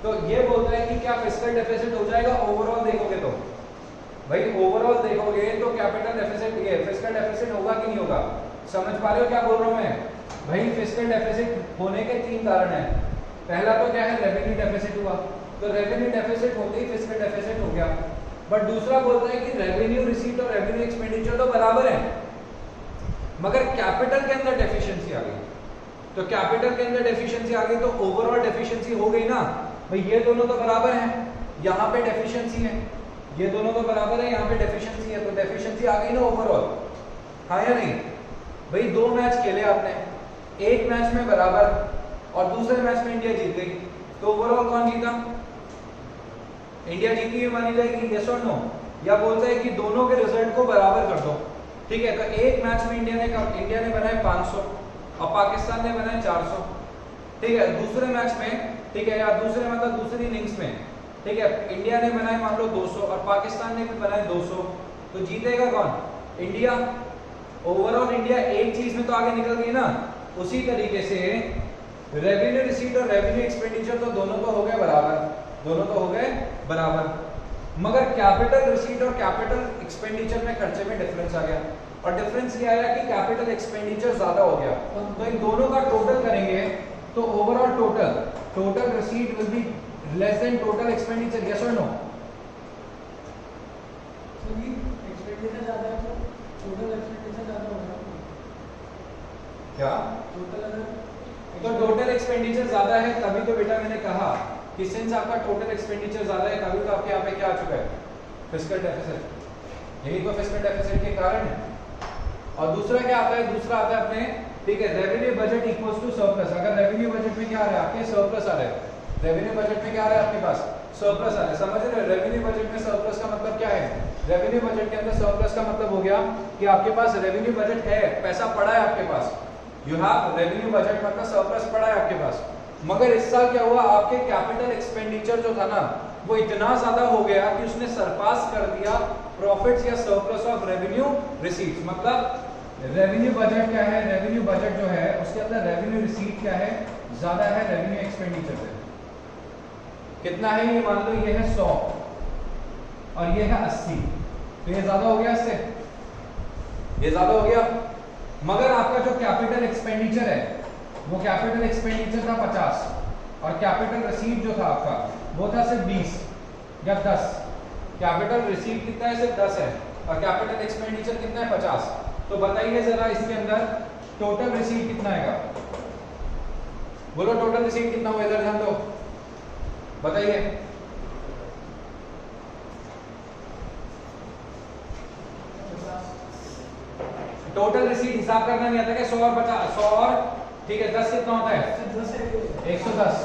तो ये बोलता है कि क्या फिस्कल डेफिसिट हो जाएगा ओवरऑल देखोगे तो भाई, ओवरऑल देखोगे तो कैपिटल डेफिसिट, ये फिस्कल डेफिसिट होगा कि नहीं होगा। समझ पा रहे हो क्या बोल रहा हूं मैं भाई। फिस्कल डेफिसिट होने के 3 कारण हैं। पहला तो क्या है, रेवेन्यू डेफिसिट हुआ, तो रेवेन्यू डेफिसिट होते ही फिस्कल डेफिसिट हो गया। बट दूसरा बोलता है कि रेवेन्यू रिसीट और रेवेन्यू एक्सपेंडिचर तो बराबर है, मगर कैपिटल के अंदर डेफिशिएंसी आ गई। तो कैपिटल के अंदर डेफिशिएंसी आ गई तो ओवरऑल डेफिशिएंसी हो गई ना भाई। ये दोनों तो बराबर हैं, यहाँ पे डेफिशिएंसी है, ये दोनों तो बराबर है, यहाँ पे डेफिशिएंसी है, तो डेफिशिएंसी आ गई ना ओवरऑल, हाँ या नहीं भाई। 2 मैच खेले आपने, एक मैच में बराबर और दूसरे मैच में इंडिया जीत गई, तो ओवरऑल कौन जीता? इंडिया जीती हुई मानी जाएगी, यस और नो? या बोलता है कि दोनों के रिजल्ट को बराबर कर दो, ठीक है। तो एक मैच में इंडिया ने बनाए 500 और पाकिस्तान ने बनाए 400, ठीक है। दूसरे मैच में, ठीक है, या दूसरे मतलब दूसरी इनिंग्स में, ठीक है, इंडिया ने बनाए मान लो 200 और पाकिस्तान ने भी बनाए 200, तो जीतेगा कौन? इंडिया। ओवरऑल इंडिया एक चीज में तो आगे निकल गई ना। उसी तरीके से रेवेन्यू रिसीट और रेवेन्यू एक्सपेंडिचर तो दोनों तो हो गए बराबर, दोनों तो हो गए बराबर, मगर कैपिटल रिसीट और कैपिटल एक्सपेंडिचर में खर्चे में डिफरेंस आ गया, और डिफरेंस ये आया कि कैपिटल एक्सपेंडिचर ज्यादा हो गया। तो इन दोनों का टोटल करेंगे तो overall total receipt will be less than total expenditure, yes और नो? एक्सपेंडिचर ज्यादा है तो टोटल एक्सपेंडिचर ज्यादा होगा क्या? तो टोटल एक्सपेंडिचर ज्यादा है, तभी तो बेटा मैंने कहा कि सिंस आपका टोटल एक्सपेंडिचर ज्यादा है तभी तो आपके यहाँ पे क्या आ चुका है, फिस्कल डेफिसिट। यही तो फिस्कल डेफिसिट के कारण है। और दूसरा क्या आता है? दूसरा आता है अपने, ठीक है, revenue budget equals to surplus. अगर रेवेन्यू बजट में क्या आ रहा है आपके? सरप्लस आ रहा है। रेवेन्यू बजट में क्या आ रहा है आपके पास? सरप्लस आ रहा है। समझ रहे हो? रेवेन्यू बजट में सरप्लस का मतलब क्या है? रेवेन्यू बजट के अंदर सरप्लस का मतलब हो गया कि आपके पास रेवेन्यू बजट है, पैसा पड़ा है आपके पास, यू हैव रेवेन्यू बजट, मतलब सरप्लस पड़ा है आपके पास। मगर इस साल क्या हुआ, आपके कैपिटल एक्सपेंडिचर जो था ना वो इतना ज्यादा हो गया कि उसने सरपास कर दिया प्रॉफिट्स या सरप्लस ऑफ रेवेन्यू रिसीट्स। मतलब रेवेन्यू बजट क्या है? रेवेन्यू बजट जो है उसके अंदर रेवेन्यू रिसीट क्या है? ज्यादा है रेवेन्यू एक्सपेंडिचर से। कितना है ये? मान लो ये है 100 और ये है 80, तो ये ज्यादा हो गया इससे, ये ज्यादा हो गया। मगर आपका जो कैपिटल एक्सपेंडिचर है वो कैपिटल एक्सपेंडिचर था 50 और कैपिटल रिसीट जो था आपका वो था सिर्फ 20 या 10। कैपिटल रिसीट कितना है? सिर्फ 10 है, और कैपिटल एक्सपेंडिचर कितना है? 50। तो बताइए जरा इसके अंदर टोटल रिसीट कितना आएगा? बोलो टोटल रिसीट कितना हुआ? इधर ध्यान दो, बताइए। टोटल रिसीट हिसाब करना नहीं आता क्या? 100 और 50, 100 और ठीक है 10 कितना होता है? 110।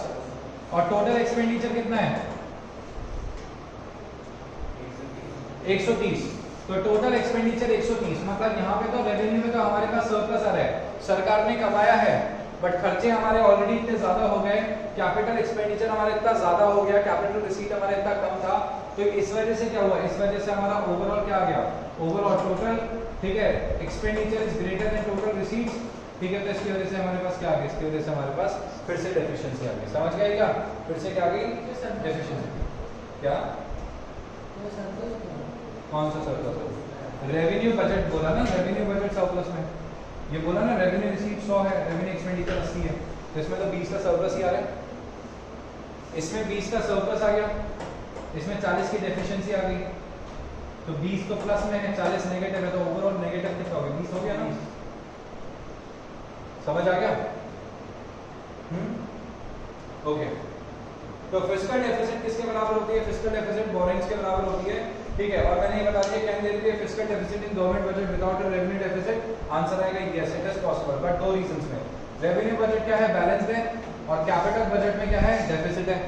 और टोटल एक्सपेंडिचर कितना है? 130। तो टोटल एक्सपेंडिचर 130, मतलब यहाँ पे तो रेवेन्यू में तो हमारे पास सरप्लस आ रहा है, सरकार ने कमाया है, बट खर्चे हमारे ऑलरेडी इतने ज्यादा हो गए, कैपिटल एक्सपेंडिचर हमारा इतना ज्यादा हो गया, कैपिटल रिसीट हमारा इतना कम था। तो इस वजह से क्या हुआ? इस वजह से हमारा ओवरऑल क्या आ गया? ओवरऑल टोटल, ठीक है, expenditure is greater then total receipts, ठीक है। तो इसकी वजह से हमारे पास क्या आ गया? इसकी वजह से हमारे पास फिर से डेफिशिएंसी आ गई। समझ गए क्या? फिर से क्या आ गई? डेफिशिएंसी। क्या? कौन सा सरप्लस? रेवेन्यू बजट बोला ना, रेवेन्यू बजट सरप्लस में ये बोला ना, रेवेन्यू रिसीट 100 है, रेवेन्यू एक्सपेंडिचर 80 है, तो इसमें तो 20 का सरप्लस ही आ रहा है। इसमें 20 का सरप्लस आ गया, इसमें 40 की डेफिशिएंसी आ गई, तो 20 तो प्लस में है, 40 नेगेटिव है, तो ओवरऑल नेगेटिव कितना हो गया? 20 हो गया ना। समझ आ गया? ओके। तो फिस्कल डेफिसिट किसके बराबर होती है? फिस्कल डेफिसिट बोरिंग्स के बराबर होती है, ठीक है। और मैंने ये बता दिया can there be a fiscal deficit in government budget without a revenue deficit? Answer आएगा yes, it is possible, but 2 reasons में। रेवेन्यू बजट क्या है? बैलेंस्ड है, और कैपिटल बजट में क्या है? डेफिसिट है।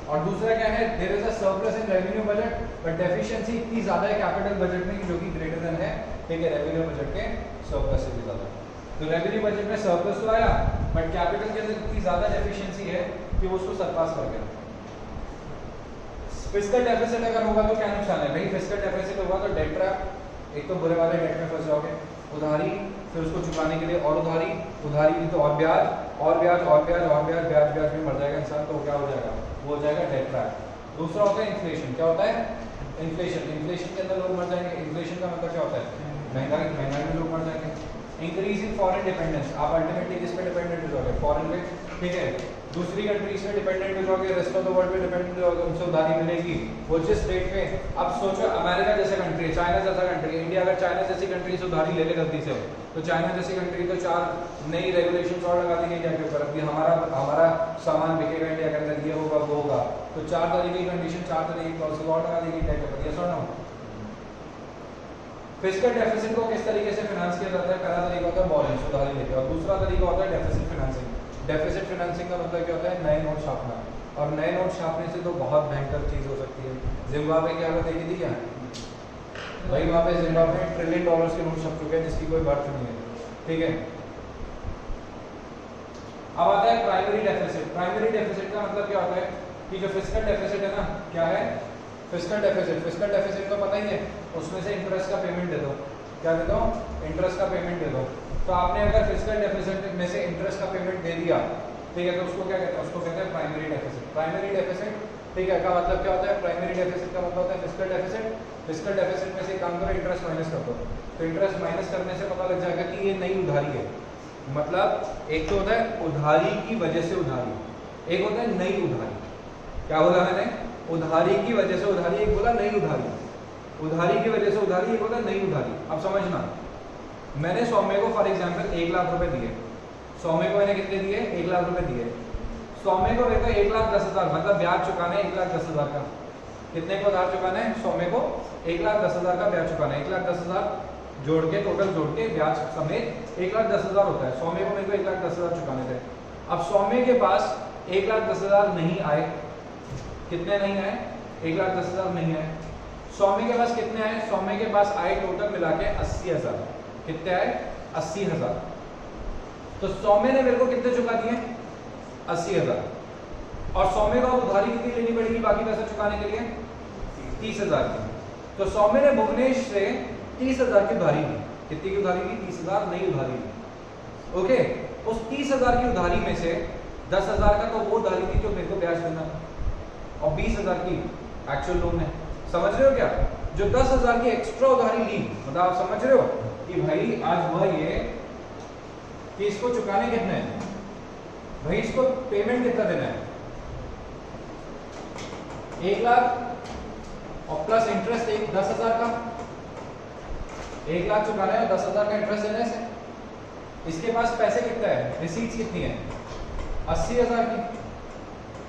और दूसरा क्या है? There is a surplus in revenue budget, but deficiency इतनी ज्यादा है कैपिटल बजट में जो कि ग्रेटर देन है, ठीक है, रेवेन्यू बजट के सरप्लस से भी ज्यादा। तो रेवेन्यू बजट में सरप्लस तो आया, बट कैपिटल के अंदर इतनी ज्यादा डेफिशिएंसी है कि वो उसको सरपास कर गया। फिस्कल डेफिसिट अगर होगा तो क्या नुकसान है भाई? फिस्कल डेफिसिट होगा तो डेट ट्रैप, एक तो बुरे वाले डेट में फंस जाओगे, उधारी, फिर उसको चुकाने के लिए और उधारी, उधारी भी तो और ब्याज और ब्याज और ब्याज और ब्याज, ब्याज ब्याज में मर जाएगा इंसान, तो क्या हो जाएगा? वो हो जाएगा डेट ट्रैप। दूसरा होता है इन्फ्लेशन। क्या होता है? इन्फ्लेशन। इन्फ्लेशन के अंदर लोग मर जाएंगे। इन्फ्लेशन का मतलब क्या होता है? महंगाई, महंगाई में लोग मर जाएंगे। इंक्रीज इन फॉरेन डिपेंडेंस, आप अल्टीमेटली किस पे डिपेंडेंट हो जाओगे? फॉरेन पे, ठीक है। दूसरी कंट्रीज पे डिपेंडेंट हो जाओगे, रेस्ट ऑफ द वर्ल्ड पे डिपेंडेंट हो जाओगे, उनसे उधारी मिलेगी वो जिस रेट पे। अब सोचो अमेरिका जैसा कंट्री, चाइना जैसा कंट्री, इंडिया अगर चाइना जैसी कंट्री से उधारी ले ले गलती से, तो चाइना जैसी कंट्री तो 4 नई रेगुलेशन और लगा देंगे इंडिया के ऊपर, अभी हमारा सामान बिकेगा इंडिया के अंदर, ये होगा वो होगा, तो 4 तरीके की कंडीशन, 4 तरीके की पॉलिसी और लगा देंगे इंडिया के ऊपर। यस और नो? फिस्कल डेफिसिट को किस तरीके से फाइनेंस किया जाता है? पहला तरीका होता है बोरिंग, उधारी लेके, और दूसरा तरीका होता है डेफिसिट फाइनेंसिंग। डेफिसिट फाइनेंसिंग का मतलब क्या होता है? नए नोट छापना, और नए नोट छापने से तो बहुत भयंकर चीज हो सकती है। जिम्बाब्वे की हालत देखी थी क्या भाई? वहाँ पे जिम्बाब्वे में $1 ट्रिलियन के नोट छप चुके हैं जिसकी कोई बात नहीं है, ठीक है। अब आता है प्राइमरी डेफिसिट। प्राइमरी डेफिसिट का मतलब क्या होता है कि जो फिस्कल डेफिसिट है ना, क्या है? Fiscal deficit. फिस्कल डेफिसिट तो पता ही है, उसमें से इंटरेस्ट का पेमेंट दे दो। क्या दे दो? इंटरेस्ट का पेमेंट दे दो। तो आपने अगर फिस्कल डेफिसिट में से इंटरेस्ट का पेमेंट दे दिया, ठीक है, तो उसको क्या कहते हैं? उसको कहते हैं प्राइमरी डेफिसिट। प्राइमरी डेफिसिट, ठीक है, का मतलब क्या होता है? प्राइमरी डेफिसिट का मतलब होता है फिस्कल डेफिसिट। फिस्कल डेफिसिट में से काम करो, इंटरेस्ट माइनस कर दो, तो इंटरेस्ट माइनस करने से पता लग जाएगा कि ये नई उधारी है। मतलब एक तो होता है उधारी की वजह से उधारी, एक होता है नई उधारी। क्या बोला मैंने? उधारी की वजह से उधारी, एक बोला नई उधारी। उधारी की वजह से उधारी, एक होता है नई उधारी। अब समझना, मैंने सौम्य को फॉर एग्जांपल 1 लाख रुपए दिए। सौम्य को मैंने कितने दिए? 1 लाख रुपए दिए। सौम्य को देखो 1,10,000, मतलब ब्याज चुकाना है 1,10,000 का। कितने को उधार चुकाना है? सौम्य को 1,10,000 का ब्याज चुकाना है। 1,10,000 जोड़ के, टोटल जोड़ के ब्याज समेत 1,10,000 होता है। सौम्य को मेरे को 1,10,000 चुकाने थे। अब सौम्य के पास 1,10,000 नहीं आए। कितने नहीं आए? 1,10,000 नहीं आए। सौम्य के पास कितने आए? सौम्य के पास आए टोटल मिला के 80,000। कितने आए? 80,000। तो सौम्य ने मेरे को कितने चुका दिए? 80,000। और सौम्य को अब उधारी कितनी लेनी पड़ेगी बाकी पैसा चुकाने के लिए? 30,000 की। तो सौम्य ने भुवनेश से 30,000 की उधारी ली। कितनी की उधारी ली? 30,000 नई उधारी ली। ओके, उस 30,000 की उधारी में से 10,000 का तो वो उधारी थी जो मेरे को ब्याज देना था, और 20,000 की एक्चुअल लोन है। समझ रहे हो क्या? जो 10,000 की एक्स्ट्रा उधारी ली, मतलब आप समझ रहे हो कि भाई आज वह ये कि इसको चुकाने कितने हैं, भाई इसको पेमेंट कितना देना है? 1 लाख और प्लस इंटरेस्ट 10,000 का। 1 लाख चुकाना है और 10,000 का इंटरेस्ट देने से। इसके पास पैसे कितना है? रिसीट्स कितनी है? 80,000 की।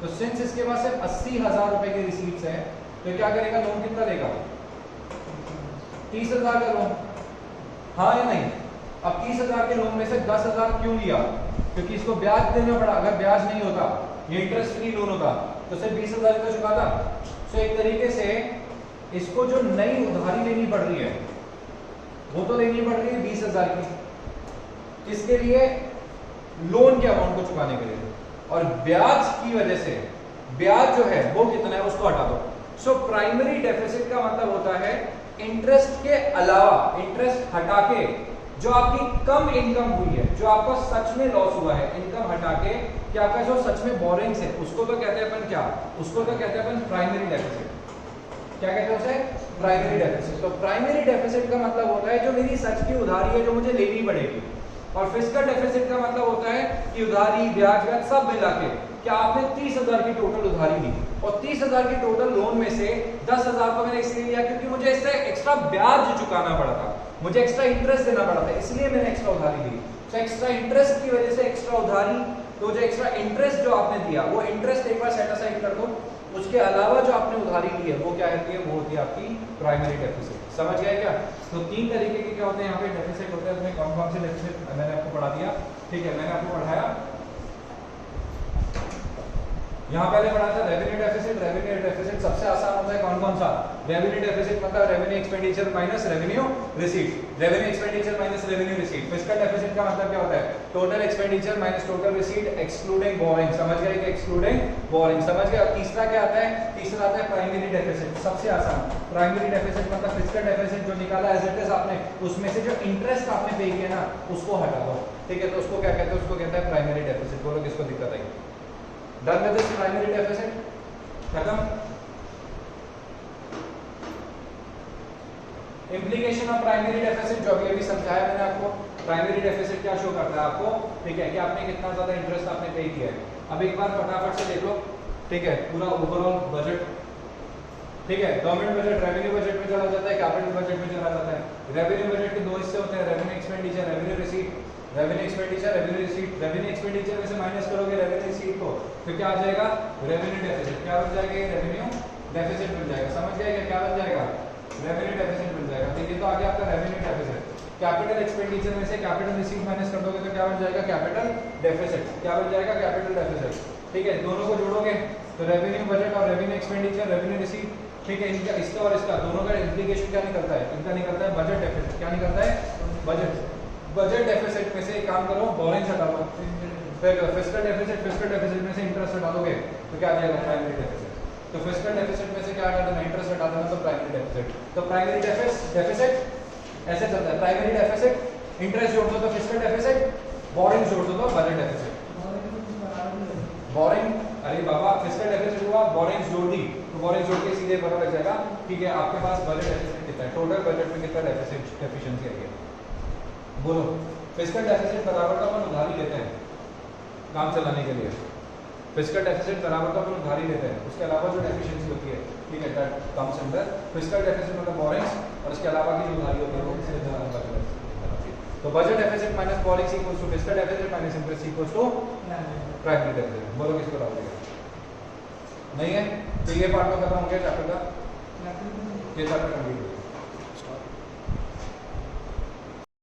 तो सिंस इसके पास सिर्फ 80,000 रुपए की रिसीट्स है, तो क्या करेगा? लोन कितना लेगा? 30,000 का लोन। हाँ या नहीं? अब 30,000 के लोन में से 10,000 क्यों लिया? क्योंकि इसको ब्याज देना पड़ा। अगर ब्याज नहीं होता, ये इंटरेस्ट फ्री लोन होता, तो सिर्फ 20,000 का चुकाता। तो एक तरीके से इसको जो नई उधारी लेनी पड़ रही है, वो तो लेनी पड़ रही है 20,000 की। किसके लिए? लोन के अमाउंट को चुकाने के लिए। और ब्याज की वजह से ब्याज जो है वो कितना है उसको हटा दो। सो प्राइमरी डेफिसिट का मतलब होता है इंटरेस्ट के अलावा, इंटरेस्ट हटा के जो आपकी कम इनकम हुई है, जो आपको सच में लॉस हुआ है, इनकम हटा के कि आपका जो सच में बोरिंग्स है, उसको तो कहते हैं अपन क्या? उसको तो कहते हैं अपन प्राइमरी डेफिसिट। क्या कहते हैं उसे? Primary deficit. तो प्राइमरी डेफिसिट का मतलब होता है जो मेरी सच की उधारी है जो मुझे लेनी पड़ेगी। और फिस्कल डेफिसिट का मतलब होता है कि उधारी, ब्याज व्याज सब मिला के क्या आपने 30,000 की टोटल उधारी ली, और 30,000 की टोटल लोन में से 10,000 को मैंने इसलिए लिया क्योंकि मुझे इससे एक्स्ट्रा ब्याज चुकाना पड़ा था, मुझे एक्स्ट्रा इंटरेस्ट देना पड़ा था, इसलिए मैंने एक्स्ट्रा उधारी ली। तो एक्स्ट्रा इंटरेस्ट की वजह से एक्स्ट्रा उधारी, तो जो एक्स्ट्रा इंटरेस्ट जो आपने दिया वो इंटरेस्ट एक बार सेट असाइड कर दो। उसके अलावा जो आपने उधारी ली है वो क्या होती है? वो होती है आपकी प्राइमरी डेफिसिट। समझ गए क्या? तो 3 तरीके के क्या होते हैं यहाँ पे डेफिसिट होते हैं। उसमें कौन कौन से डेफिसिट मैंने आपको पढ़ा दिया, ठीक है, मैंने आपको पढ़ाया। यहाँ पहले पढ़ा था रेवेन्यू डेफिसिट। रेवेन्यू डेफिसिट सबसे आसान होता होता है कौन कौन सा? रेवेन्यू डेफिसिट मतलब revenue expenditure minus revenue receipt, revenue expenditure minus revenue receipt. Fiscal deficit का मतलब क्या होता है? Total expenditure minus total receipt excluding boring, समझ गए कि एक्सक्लूडिंग बोरिंग, समझ गए। और तीसरा क्या आता है? तीसरा आता है प्राइमरी डेफिसिट, सबसे आसान। प्राइमरी डेफिसिट मतलब फिस्कल डेफिसिट जो निकाला एज इट इज आपने, उसमें से जो इंटरेस्ट आपने पे किया ना उसको हटा दो, ठीक है? तो उसको क्या कहते हैं? उसको कहते हैं प्राइमरी डेफिसिट। बोलो किसको दिक्कत आई? Done with this primary deficit, खत्म। इंप्लीकेशन ऑफ प्राइमरी डेफिसिट जो अभी समझाया मैंने आपको। प्राइमरी डेफिसिट क्या शो करता है आपको? ठीक है, कि आपने कितना ज्यादा इंटरेस्ट आपने पे किया है। अब एक बार फटाफट से देख लो, ठीक है, पूरा ओवरऑल बजट, ठीक है। गवर्नमेंट बजट रेवेन्यू बजट में चला जाता है, कैपिटल बजट में चला जाता है। रेवेन्यू बजट के दो हिस्से होते हैं, revenue expenditure, revenue receipt. Revenue expenditure, revenue receipt. Revenue expenditure में से माइनस करोगे रेवेन्यू रिसीट को, तो क्या आ जाएगा? Revenue deficit. क्या बन जाएगा? रेवेन्यू डेफिसिट बन जाएगा, समझ गए? क्या बन जाएगा? रेवेन्यू डेफिसिट बन जाएगा, ठीक है। तो आगे आपका रेवेन्यू डेफिसिट। कैपिटल एक्सपेंडिचर में से कैपिटल रिसीट माइनस कर दोगे तो क्या बन जाएगा? Capital deficit. क्या बन जाएगा? कैपिटल डेफिसिट, ठीक है। दोनों को जोड़ोगे तो रेवेन्यू बजट और रेवेन्यू एक्सपेंडिचर, रेवेन्यू रिसीट, ठीक है। इनका, इसका और इसका दोनों का इंप्लीकेशन क्या निकलता है? इनका निकलता है बजट डेफिसिट। क्या निकलता है? बजट। बजट डेफिसिट में से एक काम करो, बोरिंग हटा दो, फिर फिस्कल डेफिसिट, फिस्कल डेफिसिट में से इंटरेस्ट हटा दोगे तो क्या आ जाएगा? Primary deficit. तो फिस्कल डेफिसिट में से क्या हटा देना? इंटरेस्ट हटा देना, तो प्राइमरी डेफिसिट। तो प्राइमरी डेफिसिट ऐसे चलता है, प्राइमरी डेफिसिट, इंटरेस्ट जोड़ दो तो फिस्कल डेफिसिट, बोरिंग जोड़ दो तो बजट डेफिसिट। बोरिंग, अरे बाबा फिस्कल डेफिसिट हुआ, बोरिंग जोड़ दी तो बोरिंग जोड़ के सीधे पता लग जाएगा, ठीक है, आपके पास बजट डेफिसिट कितना है, टोटल बजट में कितना डेफिसिट डेफिशिएंसी आई है। बोलो, फिस्कल डेफिसिट बराबर का अपन उधारी लेते हैं काम चलाने के लिए। फिस्कल डेफिसिट बराबर का अपन उधारी लेते हैं, उसके अलावा जो डेफिशिएंसी होती है, ठीक है, that comes under fiscal deficit मतलब बोरिंग्स, और इसके अलावा की जो उधारी होती है वो किसी तरह का बजट। तो budget deficit minus borrowings equals to fiscal deficit minus interest equals to primary deficit. बोलो किसको डाल देगा? नहीं है तो ये पार्ट तो खत्म हो गया चैप्टर का, ये चैप्टर कंप्लीट हो गया।